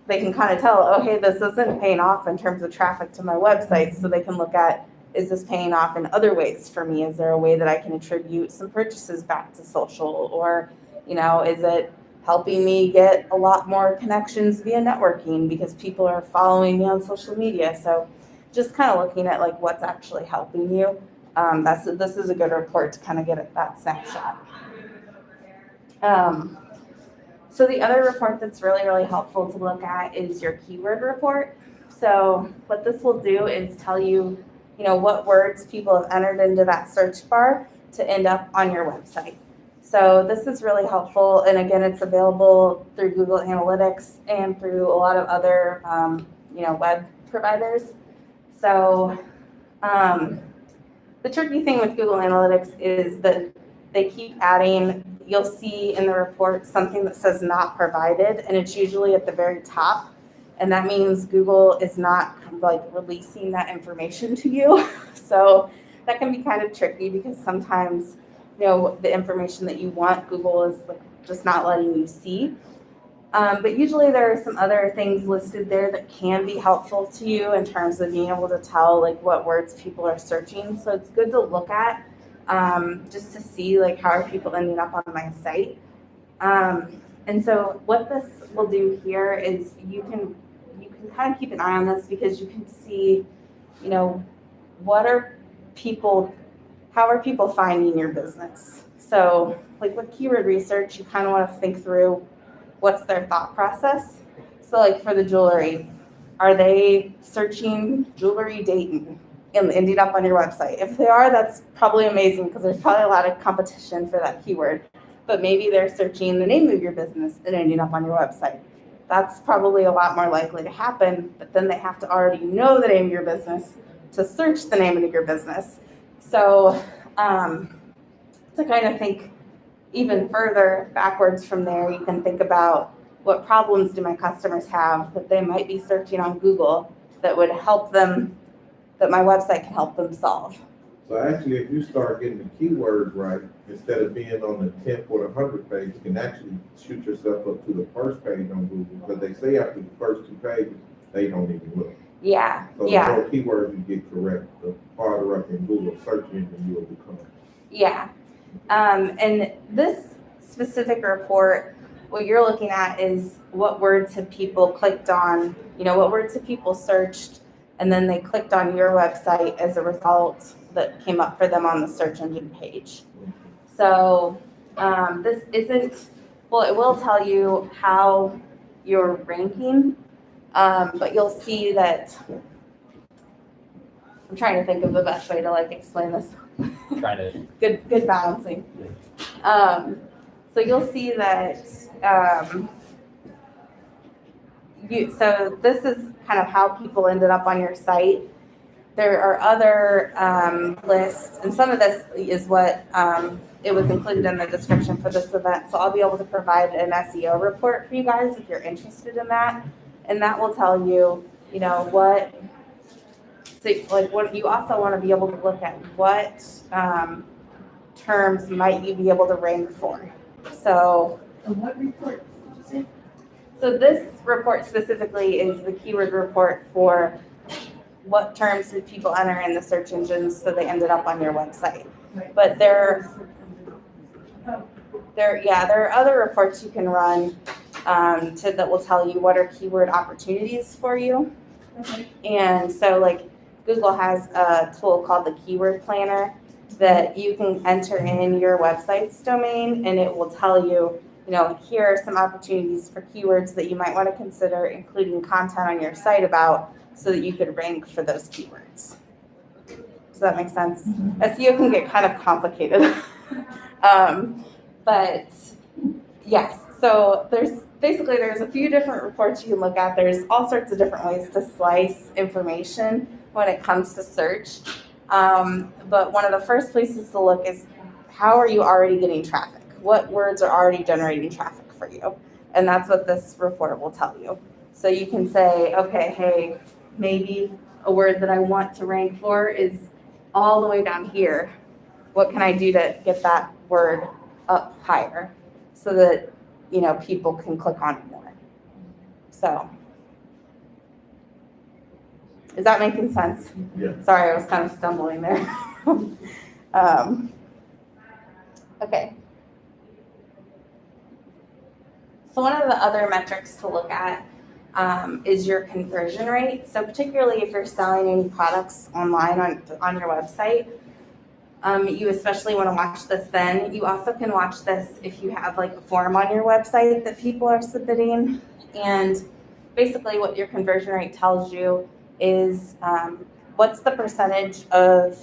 [SPEAKER 1] they can kind of tell, oh, hey, this isn't paying off in terms of traffic to my website. So they can look at, is this paying off in other ways for me? Is there a way that I can attribute some purchases back to social? Or, is it helping me get a lot more connections via networking because people are following me on social media? So just kind of looking at like what's actually helping you. This is a good report to kind of get at that snapshot. So the other report that's really, really helpful to look at is your keyword report. So what this will do is tell you, what words people have entered into that search bar to end up on your website. So this is really helpful. And again, it's available through Google Analytics and through a lot of other, web providers. So the tricky thing with Google Analytics is that they keep adding, you'll see in the report something that says not provided, and it's usually at the very top. And that means Google is not like releasing that information to you. So that can be kind of tricky because sometimes, the information that you want, Google is like just not letting you see. But usually there are some other things listed there that can be helpful to you in terms of being able to tell like what words people are searching. So it's good to look at just to see like how are people ending up on my site. And so what this will do here is you can kind of keep an eye on this because you can see, how are people finding your business? So like with keyword research, you kind of want to think through what's their thought process. So like for the jewelry, are they searching jewelry Dayton and ending up on your website? If they are, that's probably amazing because there's probably a lot of competition for that keyword. But maybe they're searching the name of your business and ending up on your website. That's probably a lot more likely to happen, but then they have to already know the name of your business to search the name of your business. So to kind of think even further backwards from there, you can think about what problems do my customers have that they might be searching on Google that would help them, that my website can help them solve.
[SPEAKER 7] So actually, if you start getting the keywords right, instead of being on the 10th or the 100th page, you can actually shoot yourself up to the first page on Google. But they say after the first 2 pages, they don't even look.
[SPEAKER 1] Yeah,
[SPEAKER 7] So
[SPEAKER 1] yeah.
[SPEAKER 7] the more keywords you get correct, the farther up in Google search engine you will become.
[SPEAKER 1] Yeah. And this specific report, what you're looking at is what words have people clicked on, what words have people searched, and then they clicked on your website as a result that came up for them on the search engine page. So this isn't, well, it will tell you how you're ranking, but you'll see that, I'm trying to think of the best way to like explain this.
[SPEAKER 9] Trying to.
[SPEAKER 1] Good balancing. So you'll see that, so this is kind of how people ended up on your site. There are other lists, and some of this is what it was included in the description for this event. So I'll be able to provide an SEO report for you guys if you're interested in that. And that will tell you, what, so like what you also want to be able to look at what terms might you be able to rank for. So
[SPEAKER 2] what report did you say?
[SPEAKER 1] So this report specifically is the keyword report for what terms did people enter in the search engines so they ended up on your website. But there are other reports you can run that will tell you what are keyword opportunities for you.
[SPEAKER 2] Okay.
[SPEAKER 1] And so like Google has a tool called the Keyword Planner that you can enter in your website's domain, and it will tell you, here are some opportunities for keywords that you might want to consider including content on your site about so that you could rank for those keywords. Does that make sense?
[SPEAKER 2] Mm-hmm.
[SPEAKER 1] SEO can get kind of complicated. But yes, so there's a few different reports you can look at. There's all sorts of different ways to slice information when it comes to search. But one of the first places to look is how are you already getting traffic? What words are already generating traffic for you? And that's what this report will tell you. So you can say, okay, hey, maybe a word that I want to rank for is all the way down here. What can I do to get that word up higher so that, people can click on it more? So Is that making sense?
[SPEAKER 7] Yeah.
[SPEAKER 1] Sorry, I was kind of stumbling there. Okay. So one of the other metrics to look at is your conversion rate. So particularly if you're selling any products online on your website, you especially want to watch this then. You also can watch this if you have like a form on your website that people are submitting. And basically what your conversion rate tells you is what's the percentage of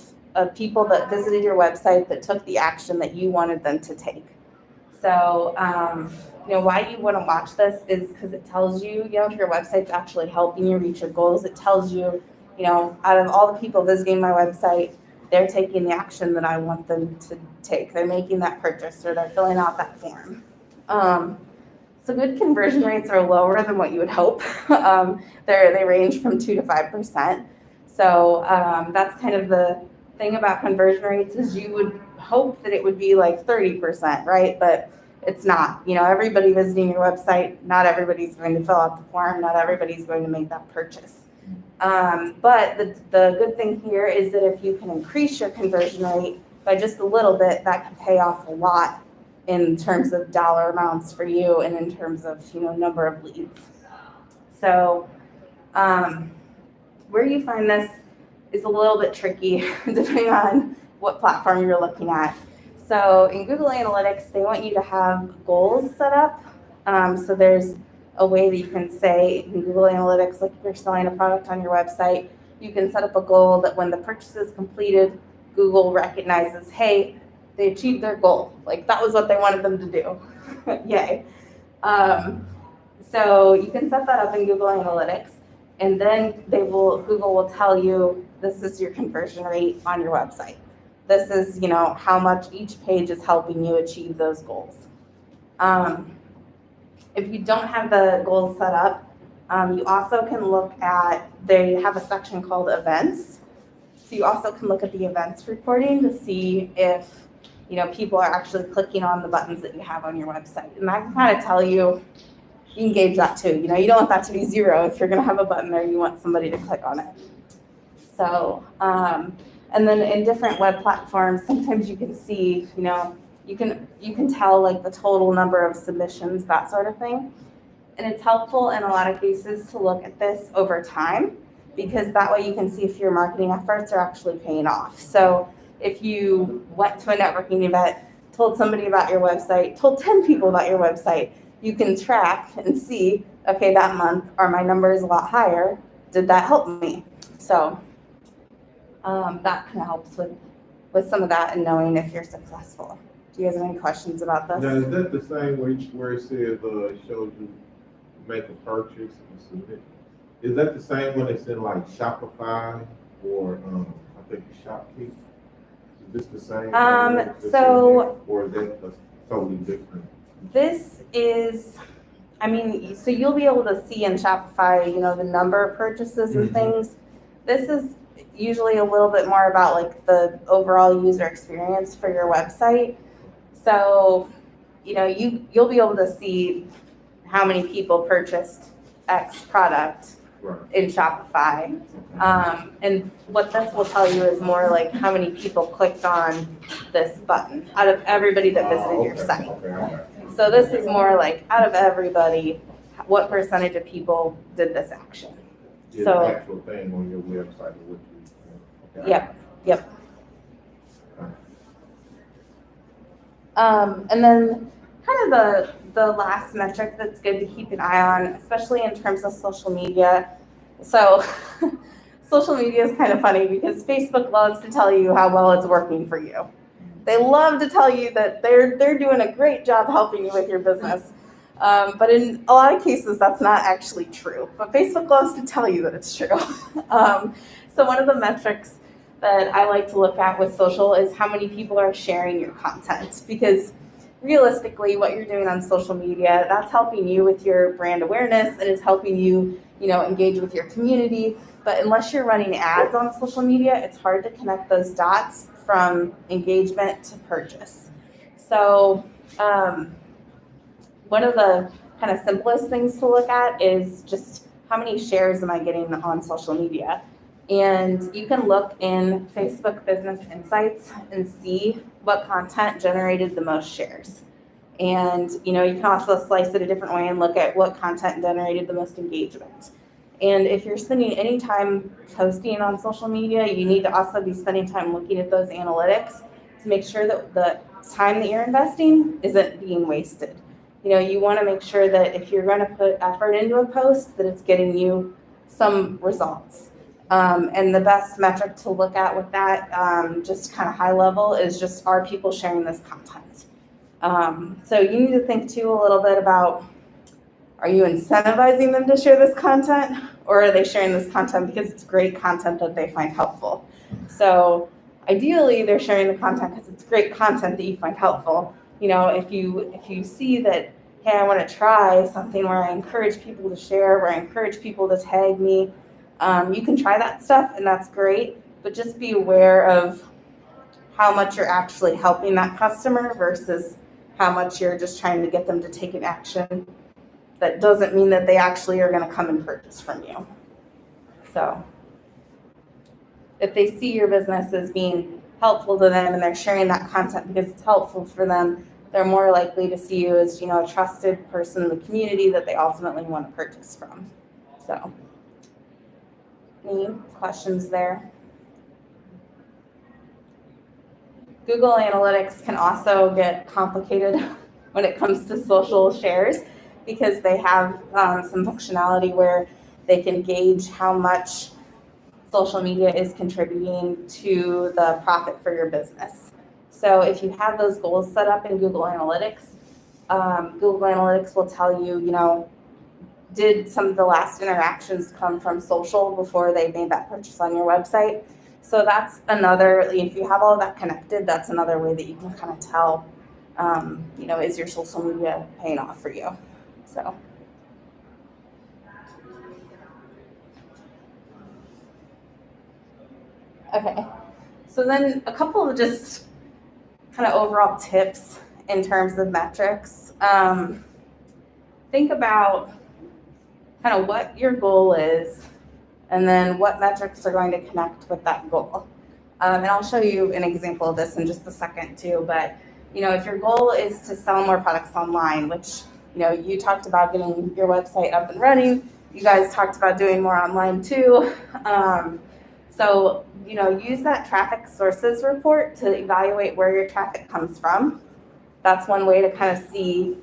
[SPEAKER 1] people that visited your website that took the action that you wanted them to take. So, why you want to watch this is because it tells you, if your website's actually helping you reach your goals. It tells you, out of all the people visiting my website, they're taking the action that I want them to take. They're making that purchase or they're filling out that form. So good conversion rates are lower than what you would hope. They range from 2 to 5%. So that's kind of the thing about conversion rates is you would hope that it would be like 30%, right? But it's not. Everybody visiting your website, not everybody's going to fill out the form. Not everybody's going to make that purchase. But the good thing here is that if you can increase your conversion rate by just a little bit, that can pay off a lot in terms of dollar amounts for you and in terms of, number of leads. So where you find this is a little bit tricky depending on what platform you're looking at. So in Google Analytics, they want you to have goals set up. So there's a way that you can say in Google Analytics, like if you're selling a product on your website, you can set up a goal that when the purchase is completed, Google recognizes, hey, they achieved their goal. Like that was what they wanted them to do. Yay. So you can set that up in Google Analytics, and then Google will tell you this is your conversion rate on your website. This is, how much each page is helping you achieve those goals. If you don't have the goals set up, you also can look at, they have a section called events. So you also can look at the events reporting to see if, people are actually clicking on the buttons that you have on your website. And that can kind of tell you, you can gauge that too. You don't want that to be 0 if you're going to have a button there, you want somebody to click on it. So, and then in different web platforms, sometimes you can see, you can tell like the total number of submissions, that sort of thing. And it's helpful in a lot of cases to look at this over time because that way you can see if your marketing efforts are actually paying off. So if you went to a networking event, told somebody about your website, told 10 people about your website, you can track and see, okay, that month are my numbers a lot higher? Did that help me? So that kind of helps with some of that and knowing if you're successful. Do you guys have any questions about this?
[SPEAKER 7] Now, is that the same where it says, shows you make a purchase and submit? Is that the same one that's in like Shopify or I think ShopKeep? Is this the same? Or is that totally different?
[SPEAKER 1] This is, so you'll be able to see in Shopify, the number of purchases and things. This is usually a little bit more about like the overall user experience for your website. So, you'll be able to see how many people purchased X product in Shopify. And what this will tell you is more like how many people clicked on this button out of everybody that visited your site. So this is more like out of everybody, what percentage of people did this action.
[SPEAKER 7] Yeah,
[SPEAKER 1] So,
[SPEAKER 7] the actual thing on your website.
[SPEAKER 1] Yep. And then kind of the last metric that's good to keep an eye on, especially in terms of social media. So social media is kind of funny because Facebook loves to tell you how well it's working for you. They love to tell you that they're doing a great job helping you with your business. But in a lot of cases, that's not actually true. But Facebook loves to tell you that it's true. So one of the metrics that I like to look at with social is how many people are sharing your content. Because realistically, what you're doing on social media, that's helping you with your brand awareness and it's helping you, engage with your community. But unless you're running ads on social media, it's hard to connect those dots from engagement to purchase. So one of the kind of simplest things to look at is just how many shares am I getting on social media? And you can look in Facebook Business Insights and see what content generated the most shares. And you can also slice it a different way and look at what content generated the most engagement. And if you're spending any time posting on social media, you need to also be spending time looking at those analytics to make sure that the time that you're investing isn't being wasted. You want to make sure that if you're going to put effort into a post, that it's getting you some results. And the best metric to look at with that, just kind of high level, is just, are people sharing this content? So you need to think too a little bit about, are you incentivizing them to share this content, or are they sharing this content because it's great content that they find helpful? So ideally, they're sharing the content because it's great content that you find helpful. If you see that, hey, I want to try something where I encourage people to share, where I encourage people to tag me, you can try that stuff, and that's great. But just be aware of how much you're actually helping that customer versus how much you're just trying to get them to take an action that doesn't mean that they actually are going to come and purchase from you. So if they see your business as being helpful to them and they're sharing that content because it's helpful for them, they're more likely to see you as, a trusted person in the community that they ultimately want to purchase from. So, any questions there? Google Analytics can also get complicated when it comes to social shares, because they have some functionality where they can gauge how much social media is contributing to the profit for your business. So if you have those goals set up in Google Analytics will tell you, did some of the last interactions come from social before they made that purchase on your website? So that's another, if you have all that connected, that's another way that you can kind of tell, is your social media paying off for you? So. Okay, so then a couple of just kind of overall tips in terms of metrics. Think about kind of what your goal is, and then what metrics are going to connect with that goal. And I'll show you an example of this in just a second too, but if your goal is to sell more products online, which you talked about getting your website up and running, you guys talked about doing more online too. So, use that traffic sources report to evaluate where your traffic comes from. That's one way to kind of see,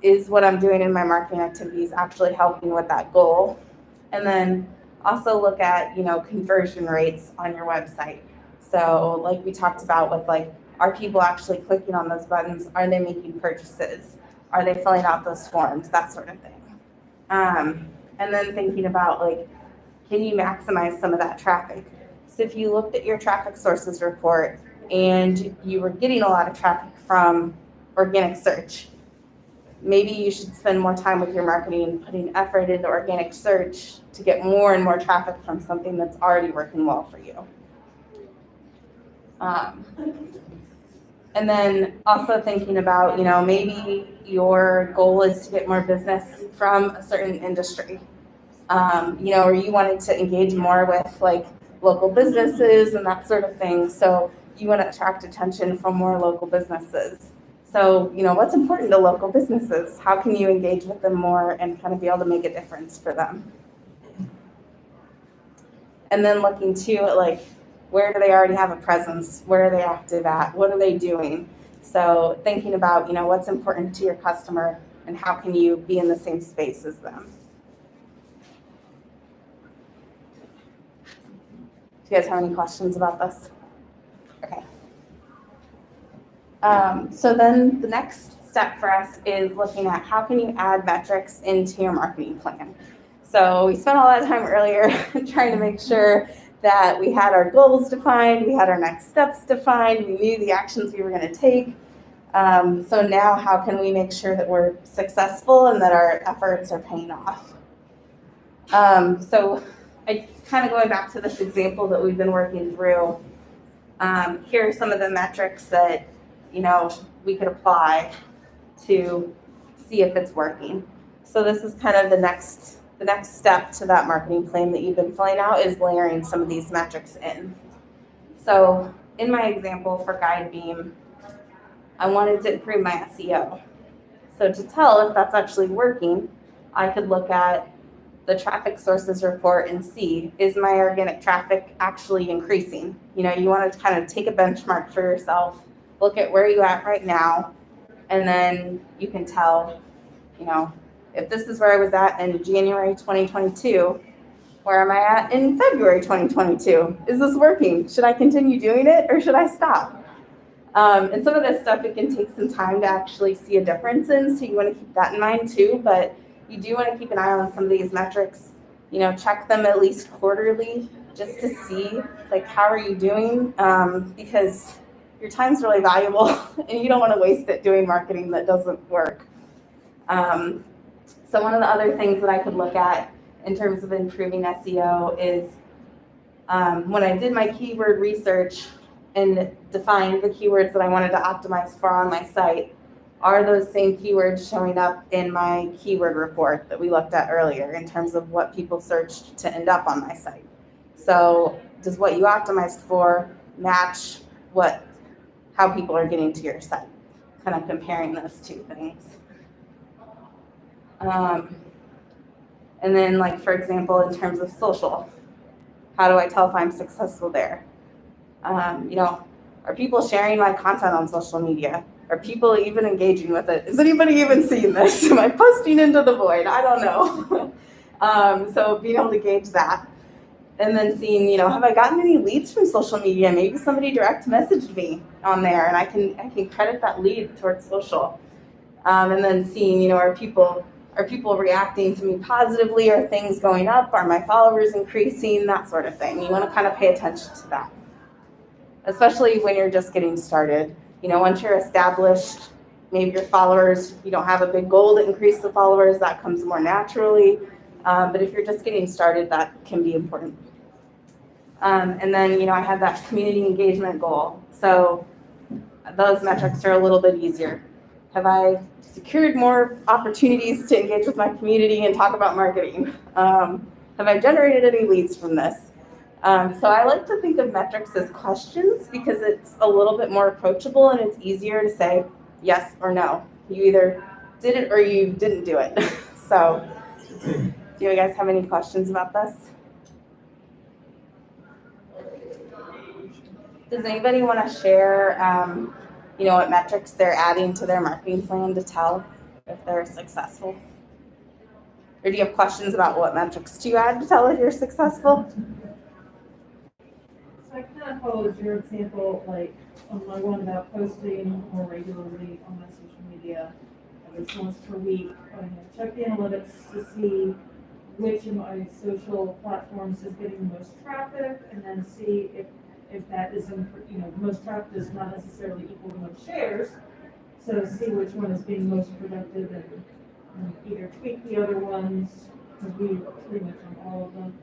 [SPEAKER 1] is what I'm doing in my marketing activities actually helping with that goal? And then also look at, conversion rates on your website. So like we talked about with are people actually clicking on those buttons? Are they making purchases? Are they filling out those forms? That sort of thing. And then thinking about can you maximize some of that traffic? So if you looked at your traffic sources report and you were getting a lot of traffic from organic search, maybe you should spend more time with your marketing and putting effort into organic search to get more and more traffic from something that's already working well for you. And then also thinking about, maybe your goal is to get more business from a certain industry. Or you wanted to engage more with local businesses and that sort of thing. So you want to attract attention from more local businesses. So, what's important to local businesses? How can you engage with them more and kind of be able to make a difference for them? And then looking too at where do they already have a presence? Where are they active at? What are they doing? So thinking about, what's important to your customer and how can you be in the same space as them? Do you guys have any questions about this? Okay. So then the next step for us is looking at how can you add metrics into your marketing plan. So we spent a lot of time earlier trying to make sure that we had our goals defined, we had our next steps defined, we knew the actions we were going to take. So now how can we make sure that we're successful and that our efforts are paying off? So I kind of going back to this example that we've been working through, here are some of the metrics that we could apply to see if it's working. So this is kind of the next the next step to that marketing plan that you've been filling out is layering some of these metrics in. So in my example for GuideBeam, I wanted to improve my SEO. So to tell if that's actually working, I could look at the traffic sources report and see, is my organic traffic actually increasing? You know, you want to kind of take a benchmark for yourself, look at where you're at right now, and then you can tell, you know, if this is where I was at in January 2022, where am I at in February 2022? Is this working? Should I continue doing it or should I stop? And some of this stuff, it can take some time to actually see a difference in, so you want to keep that in mind too, but you do want to keep an eye on some of these metrics, you know, check them at least quarterly just to see, like, how are you doing? Because your time's really valuable and you don't want to waste it doing marketing that doesn't work. So one of the other things that I could look at in terms of improving SEO is when I did my keyword research and defined the keywords that I wanted to optimize for on my site, are those same keywords showing up in my keyword report that we looked at earlier in terms of what people searched to end up on my site? So does what you optimized for match how people are getting to your site? Kind of comparing those two things. And then, like, for example, in terms of social, how do I tell if I'm successful there? You know, are people sharing my content on social media? Are people even engaging with it? Is anybody even seeing this? Am I posting into the void? I don't know. So being able to gauge that. And then seeing, you know, have I gotten any leads from social media? Maybe somebody direct messaged me on there and I can credit that lead towards social. And then seeing, you know, are people reacting to me positively? Are things going up? Are my followers increasing? That sort of thing. You want to kind of pay attention to that, especially when you're just getting started. You know, once you're established, maybe your followers, you don't have a big goal to increase the followers, that comes more naturally. But if you're just getting started, that can be important. And then, you know, I have that community engagement goal. So those metrics are a little bit easier. Have I secured more opportunities to engage with my community and talk about marketing? Have I generated any leads from this? So I like to think of metrics as questions because it's a little bit more approachable and it's easier to say yes or no. You either did it or you didn't do it. So do you guys have any questions about this? Does anybody want to share, you know, what metrics they're adding to their marketing plan to tell if they're successful? Or do you have questions about what metrics to add to tell if you're successful?
[SPEAKER 3] So I kind of followed your example, like on my one about posting more regularly on my social media, at least once per week. I check the analytics to see which of my social platforms is getting the most traffic, and then see if that is, you know, most traffic does not necessarily equal the most shares. So see which one is being most productive and either tweak the other ones, because we pretty much on all of them,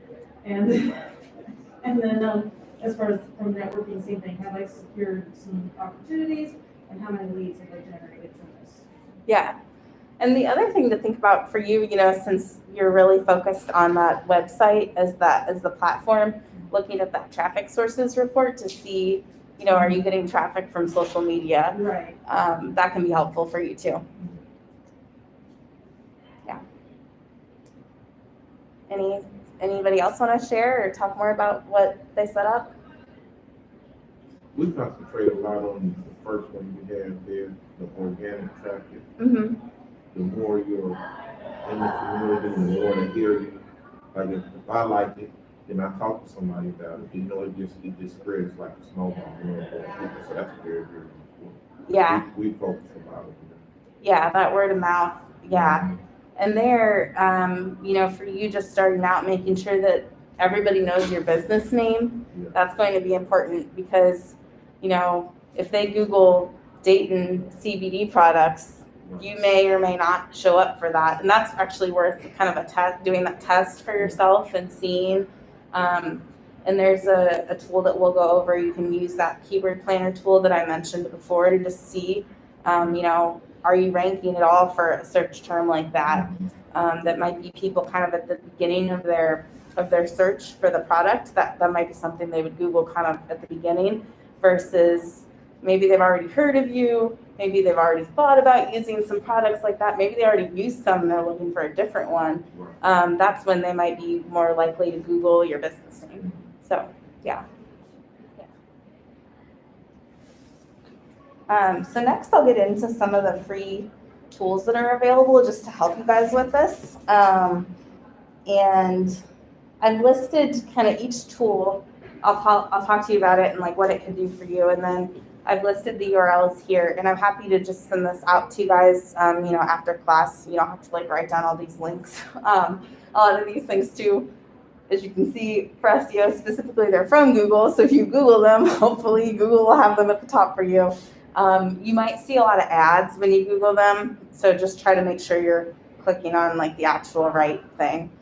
[SPEAKER 3] and then as far as from networking, same thing. Have I secured some opportunities, and how many leads have I generated from this?
[SPEAKER 1] Yeah. And the other thing to think about for you, you know, since you're really focused on that website as the platform, looking at that traffic sources report to see, you know, are you getting traffic from social media?
[SPEAKER 3] Right.
[SPEAKER 1] That can be helpful for you too. Yeah. Anybody else want to share or talk more about what they set up?
[SPEAKER 7] We concentrate a lot on the first one you have there, the organic traffic.
[SPEAKER 1] Mm-hmm.
[SPEAKER 7] The more you're in the community, the more they hear you. Like if I like it, then I talk to somebody about it. You know, it just spreads like a snowball. You know, so that's very, very important.
[SPEAKER 1] Yeah.
[SPEAKER 7] We focus about it.
[SPEAKER 1] Yeah, that word of mouth. Yeah. And there, you know, for you just starting out, making sure that everybody knows your business name, that's going to be important because, you know, if they Google Dayton CBD products, you may or may not show up for that. And that's actually worth kind of a test, doing that test for yourself and seeing. And there's a tool that we'll go over. You can use that keyword planner tool that I mentioned before to just see, you know, are you ranking at all for a search term like that? that might be people kind of at the beginning of their search for the product. That might be something they would Google kind of at the beginning, versus maybe they've already heard of you, maybe they've already thought about using some products like that, maybe they already used some and they're looking for a different one. That's when they might be more likely to Google your business name. So yeah. So next I'll get into some of the free tools that are available just to help you guys with this. And I've listed kind of each tool. I'll talk to you about it and like what it can do for you. And then I've listed the URLs here, and I'm happy to just send this out to you guys, after class. You don't have to like write down all these links. A lot of these things too, as you can see, for SEO specifically, they're from Google. So if you Google them, hopefully Google will have them at the top for you. You might see a lot of ads when you Google them, so just try to make sure you're clicking on like the actual right thing.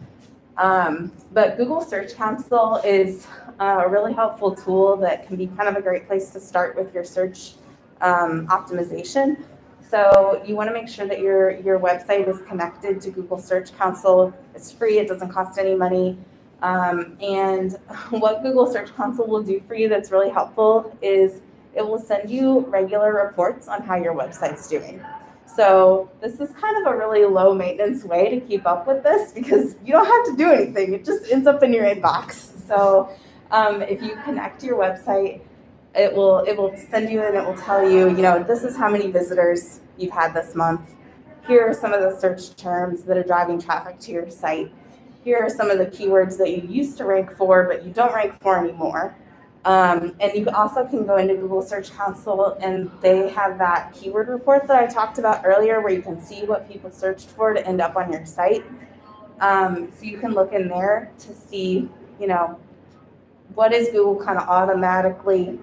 [SPEAKER 1] But Google Search Console is a really helpful tool that can be kind of a great place to start with your search optimization. So you want to make sure that your website is connected to Google Search Console. It's free, it doesn't cost any money. And what Google Search Console will do for you that's really helpful is it will send you regular reports on how your website's doing. So this is kind of a really low maintenance way to keep up with this, because you don't have to do anything. It just ends up in your inbox. So if you connect your website, it will send you and it will tell you, this is how many visitors you've had this month. Here are some of the search terms that are driving traffic to your site. Here are some of the keywords that you used to rank for, but you don't rank for anymore. And you also can go into Google Search Console, and they have that keyword report that I talked about earlier, where you can see what people searched for to end up on your site. So you can look in there to see, what is Google kind of automatically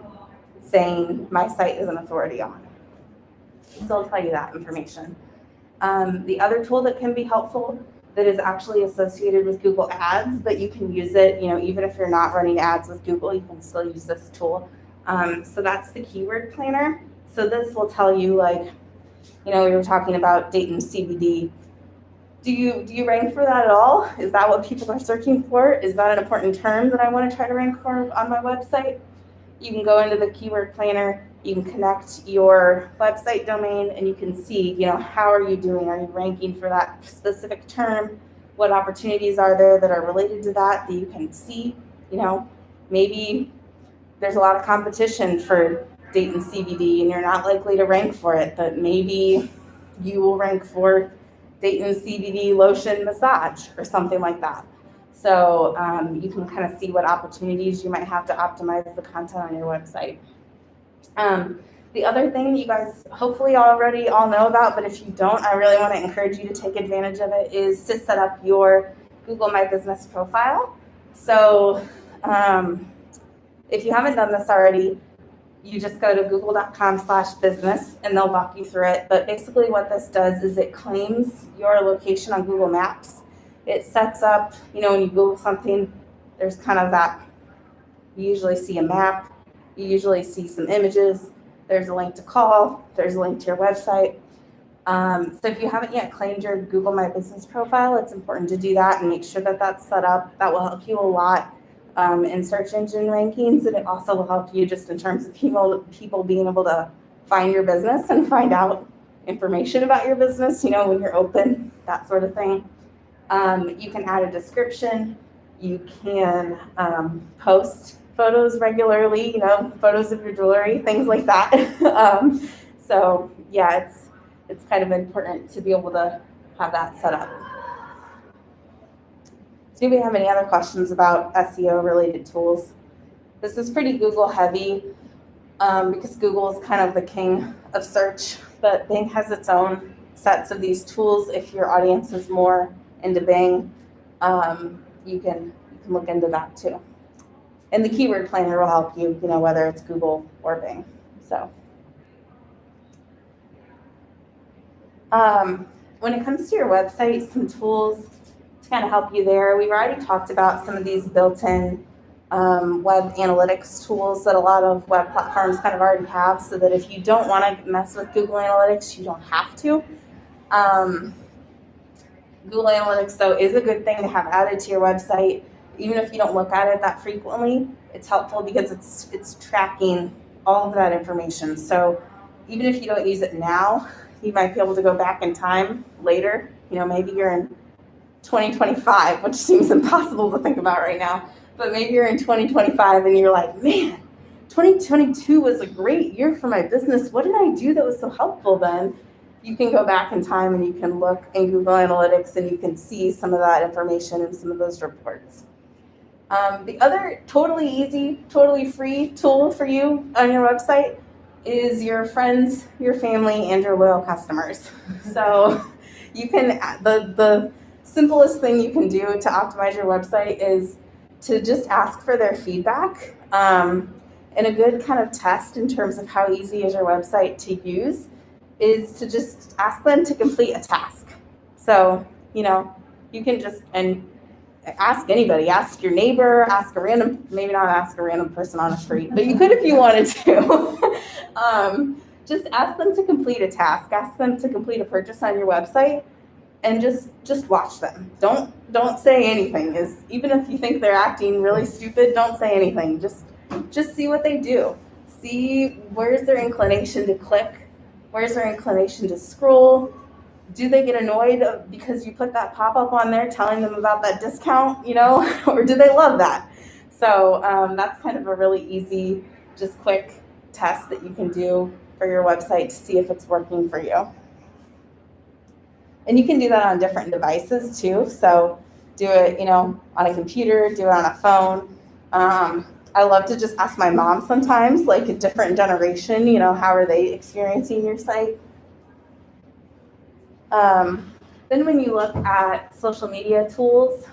[SPEAKER 1] saying my site is an authority on. So I'll tell you that information. The other tool that can be helpful that is actually associated with Google Ads, but you can use it, even if you're not running ads with Google, you can still use this tool. So that's the keyword planner. So this will tell you, like, we were talking about Dayton CBD. Do you rank for that at all? Is that what people are searching for? Is that an important term that I want to try to rank for on my website? You can go into the keyword planner, you can connect your website domain, and you can see, how are you doing? Are you ranking for that specific term? What opportunities are there that are related to that you can see? Maybe there's a lot of competition for Dayton CBD and you're not likely to rank for it, but maybe you will rank for Dayton CBD lotion massage or something like that. So you can kind of see what opportunities you might have to optimize the content on your website. The other thing that you guys hopefully already all know about, but if you don't, I really want to encourage you to take advantage of it, is to set up your Google My Business profile. So if you haven't done this already, you just go to google.com/business and they'll walk you through it. But basically what this does is it claims your location on Google Maps. It sets up, when you Google something, there's kind of that, you usually see a map, you usually see some images, there's a link to call, there's a link to your website. So if you haven't yet claimed your Google My Business profile, it's important to do that and make sure that that's set up. That will help you a lot in search engine rankings, and it also will help you just in terms of people being able to find your business and find out information about your business, when you're open, that sort of thing. You can add a description. You can post photos regularly, photos of your jewelry, things like that. So yeah, it's kind of important to be able to have that set up. Does anybody have any other questions about SEO related tools? This is pretty Google heavy because Google is kind of the king of search, but Bing has its own sets of these tools. If your audience is more into Bing, you can look into that too. And the keyword planner will help you, whether it's Google or Bing. So when it comes to your website, some tools to kind of help you there. We've already talked about some of these built-in web analytics tools that a lot of web platforms kind of already have, so that if you don't want to mess with Google Analytics, you don't have to. Google Analytics, though, is a good thing to have added to your website. Even if you don't look at it that frequently, it's helpful because it's tracking all of that information. So even if you don't use it now, you might be able to go back in time later. Maybe you're in 2025, which seems impossible to think about right now, but maybe you're in 2025 and you're like, man, 2022 was a great year for my business. What did I do that was so helpful then? You can go back in time and you can look in Google Analytics and you can see some of that information in some of those reports. The other totally easy, totally free tool for you on your website is your friends, your family, and your loyal customers. So you can, the simplest thing you can do to optimize your website is to just ask for their feedback. And a good kind of test in terms of how easy is your website to use is to just ask them to complete a task. So, you can just, and ask anybody, ask your neighbor, ask a random, maybe not ask a random person on the street, but you could if you wanted to. Just ask them to complete a task, ask them to complete a purchase on your website, and just watch them. Don't say anything. Even if you think they're acting really stupid, don't say anything. Just see what they do. See where's their inclination to click, where's their inclination to scroll. Do they get annoyed because you put that pop-up on there telling them about that discount, or do they love that? So that's kind of a really easy, just quick test that you can do for your website to see if it's working for you. And you can do that on different devices too. So do it, on a computer, do it on a phone. I love to just ask my mom sometimes, like a different generation, how are they experiencing your site? Then when you look at social media tools,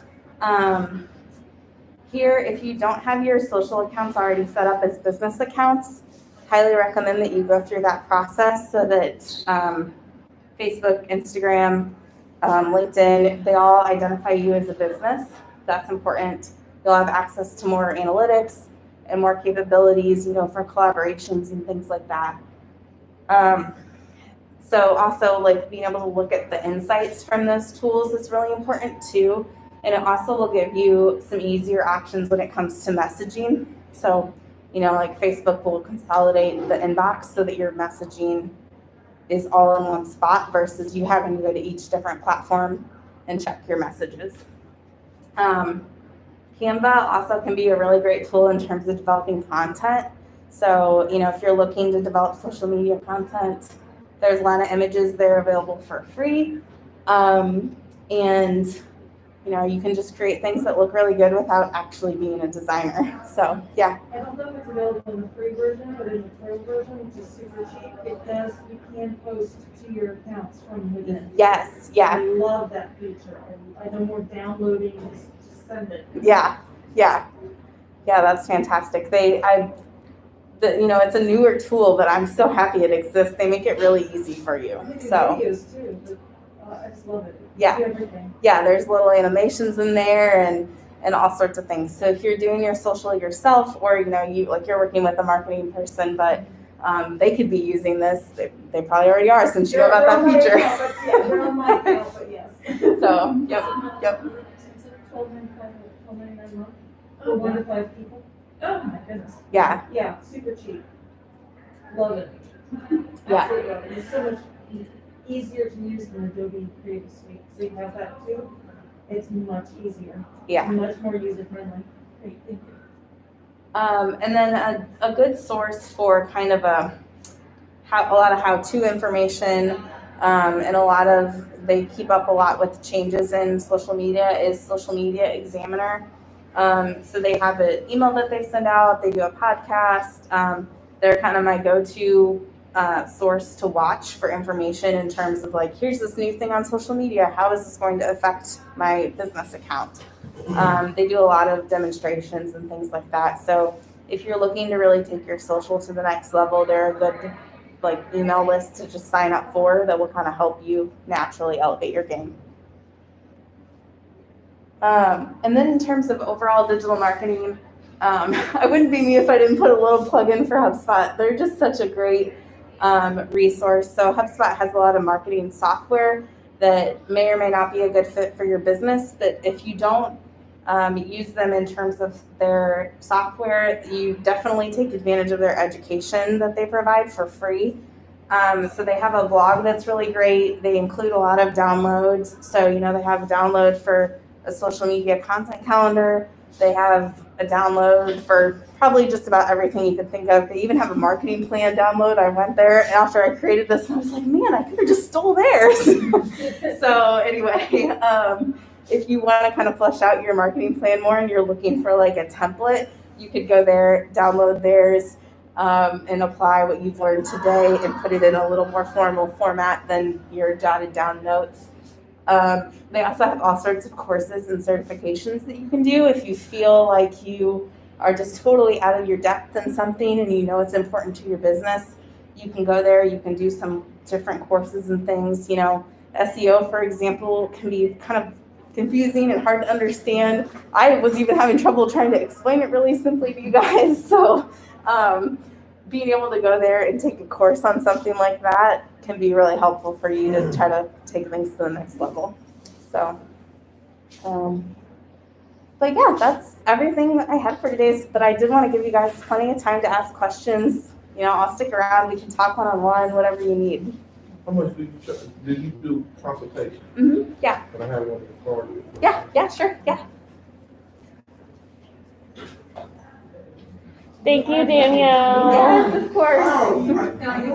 [SPEAKER 1] here, if you don't have your social accounts already set up as business accounts, highly recommend that you go through that process so that Facebook, Instagram, LinkedIn, they all identify you as a business. That's important. You'll have access to more analytics and more capabilities, for collaborations and things like that. So also being able to look at the insights from those tools is really important too. And it also will give you some easier options when it comes to messaging. So, Facebook will consolidate the inbox so that your messaging is all in one spot versus you having to go to each different platform and check your messages. Canva also can be a really great tool in terms of developing content. So, if you're looking to develop social media content, there's a lot of images there available for free. And, you can just create things that look really good without actually being a designer. So, yeah.
[SPEAKER 3] I don't know if it's available in the free version, but in the pro version, which is super cheap, you can post to your accounts from within.
[SPEAKER 1] Yes, yeah.
[SPEAKER 3] I love that feature. I know more downloading, just send it.
[SPEAKER 1] Yeah, that's fantastic. It's a newer tool, but I'm so happy it exists. They make it really easy for you.
[SPEAKER 3] I do
[SPEAKER 1] So
[SPEAKER 3] videos too, but I just love it.
[SPEAKER 1] Yeah.
[SPEAKER 3] Do everything.
[SPEAKER 1] yeah, there's little animations in there and all sorts of things. So if you're doing your social yourself, or you're working with a marketing person, but they could be using this. They probably already are, since you know about that feature.
[SPEAKER 3] They're on my account, but yes.
[SPEAKER 1] So yep.
[SPEAKER 3] $12.99 a month for 1 to 5 people. Oh my goodness.
[SPEAKER 1] Yeah.
[SPEAKER 3] Yeah, super cheap. Love it.
[SPEAKER 1] Yeah.
[SPEAKER 3] Absolutely love it. It's so much easier to use than Adobe Creative Suite. So you have that too. It's much easier.
[SPEAKER 1] Yeah.
[SPEAKER 3] Much more user friendly. Great, thank you.
[SPEAKER 1] And then a good source for kind of a lot of how-to information, and they keep up a lot with changes in social media is Social Media Examiner. So they have an email that they send out. They do a podcast. They're kind of my go-to source to watch for information in terms of here's this new thing on social media. How is this going to affect my business account? They do a lot of demonstrations and things like that. So if you're looking to really take your social to the next level, they're a good email list to just sign up for that will kind of help you naturally elevate your game. And then in terms of overall digital marketing, I wouldn't be me if I didn't put a little plug in for HubSpot. They're just such a great resource. So HubSpot has a lot of marketing software that may or may not be a good fit for your business. But if you don't use them in terms of their software, you definitely take advantage of their education that they provide for free. So they have a blog that's really great. They include a lot of downloads. So, they have a download for a social media content calendar. They have a download for probably just about everything you could think of. They even have a marketing plan download. I went there after I created this and I was like, man, I could have just stole theirs. So anyway, if you want to kind of flesh out your marketing plan more and you're looking for like a template, you could go there, download theirs, and apply what you've learned today and put it in a little more formal format than your jotted down notes. They also have all sorts of courses and certifications that you can do if you feel like you are just totally out of your depth in something and it's important to your business. You can go there, you can do some different courses and things. SEO, for example, can be kind of confusing and hard to understand. I was even having trouble trying to explain it really simply to you guys. So being able to go there and take a course on something like that can be really helpful for you to try to take things to the next level. So, but yeah, that's everything that I had for today. But I did want to give you guys plenty of time to ask questions. I'll stick around. We can talk one-on-one, whatever you need.
[SPEAKER 7] How much did you do consultation?
[SPEAKER 1] Mm-hmm. Yeah.
[SPEAKER 7] Can I have one of the cards?
[SPEAKER 1] Yeah, sure. Yeah.
[SPEAKER 10] Thank you, Danielle.
[SPEAKER 1] Yes, of course.
[SPEAKER 7] How are you?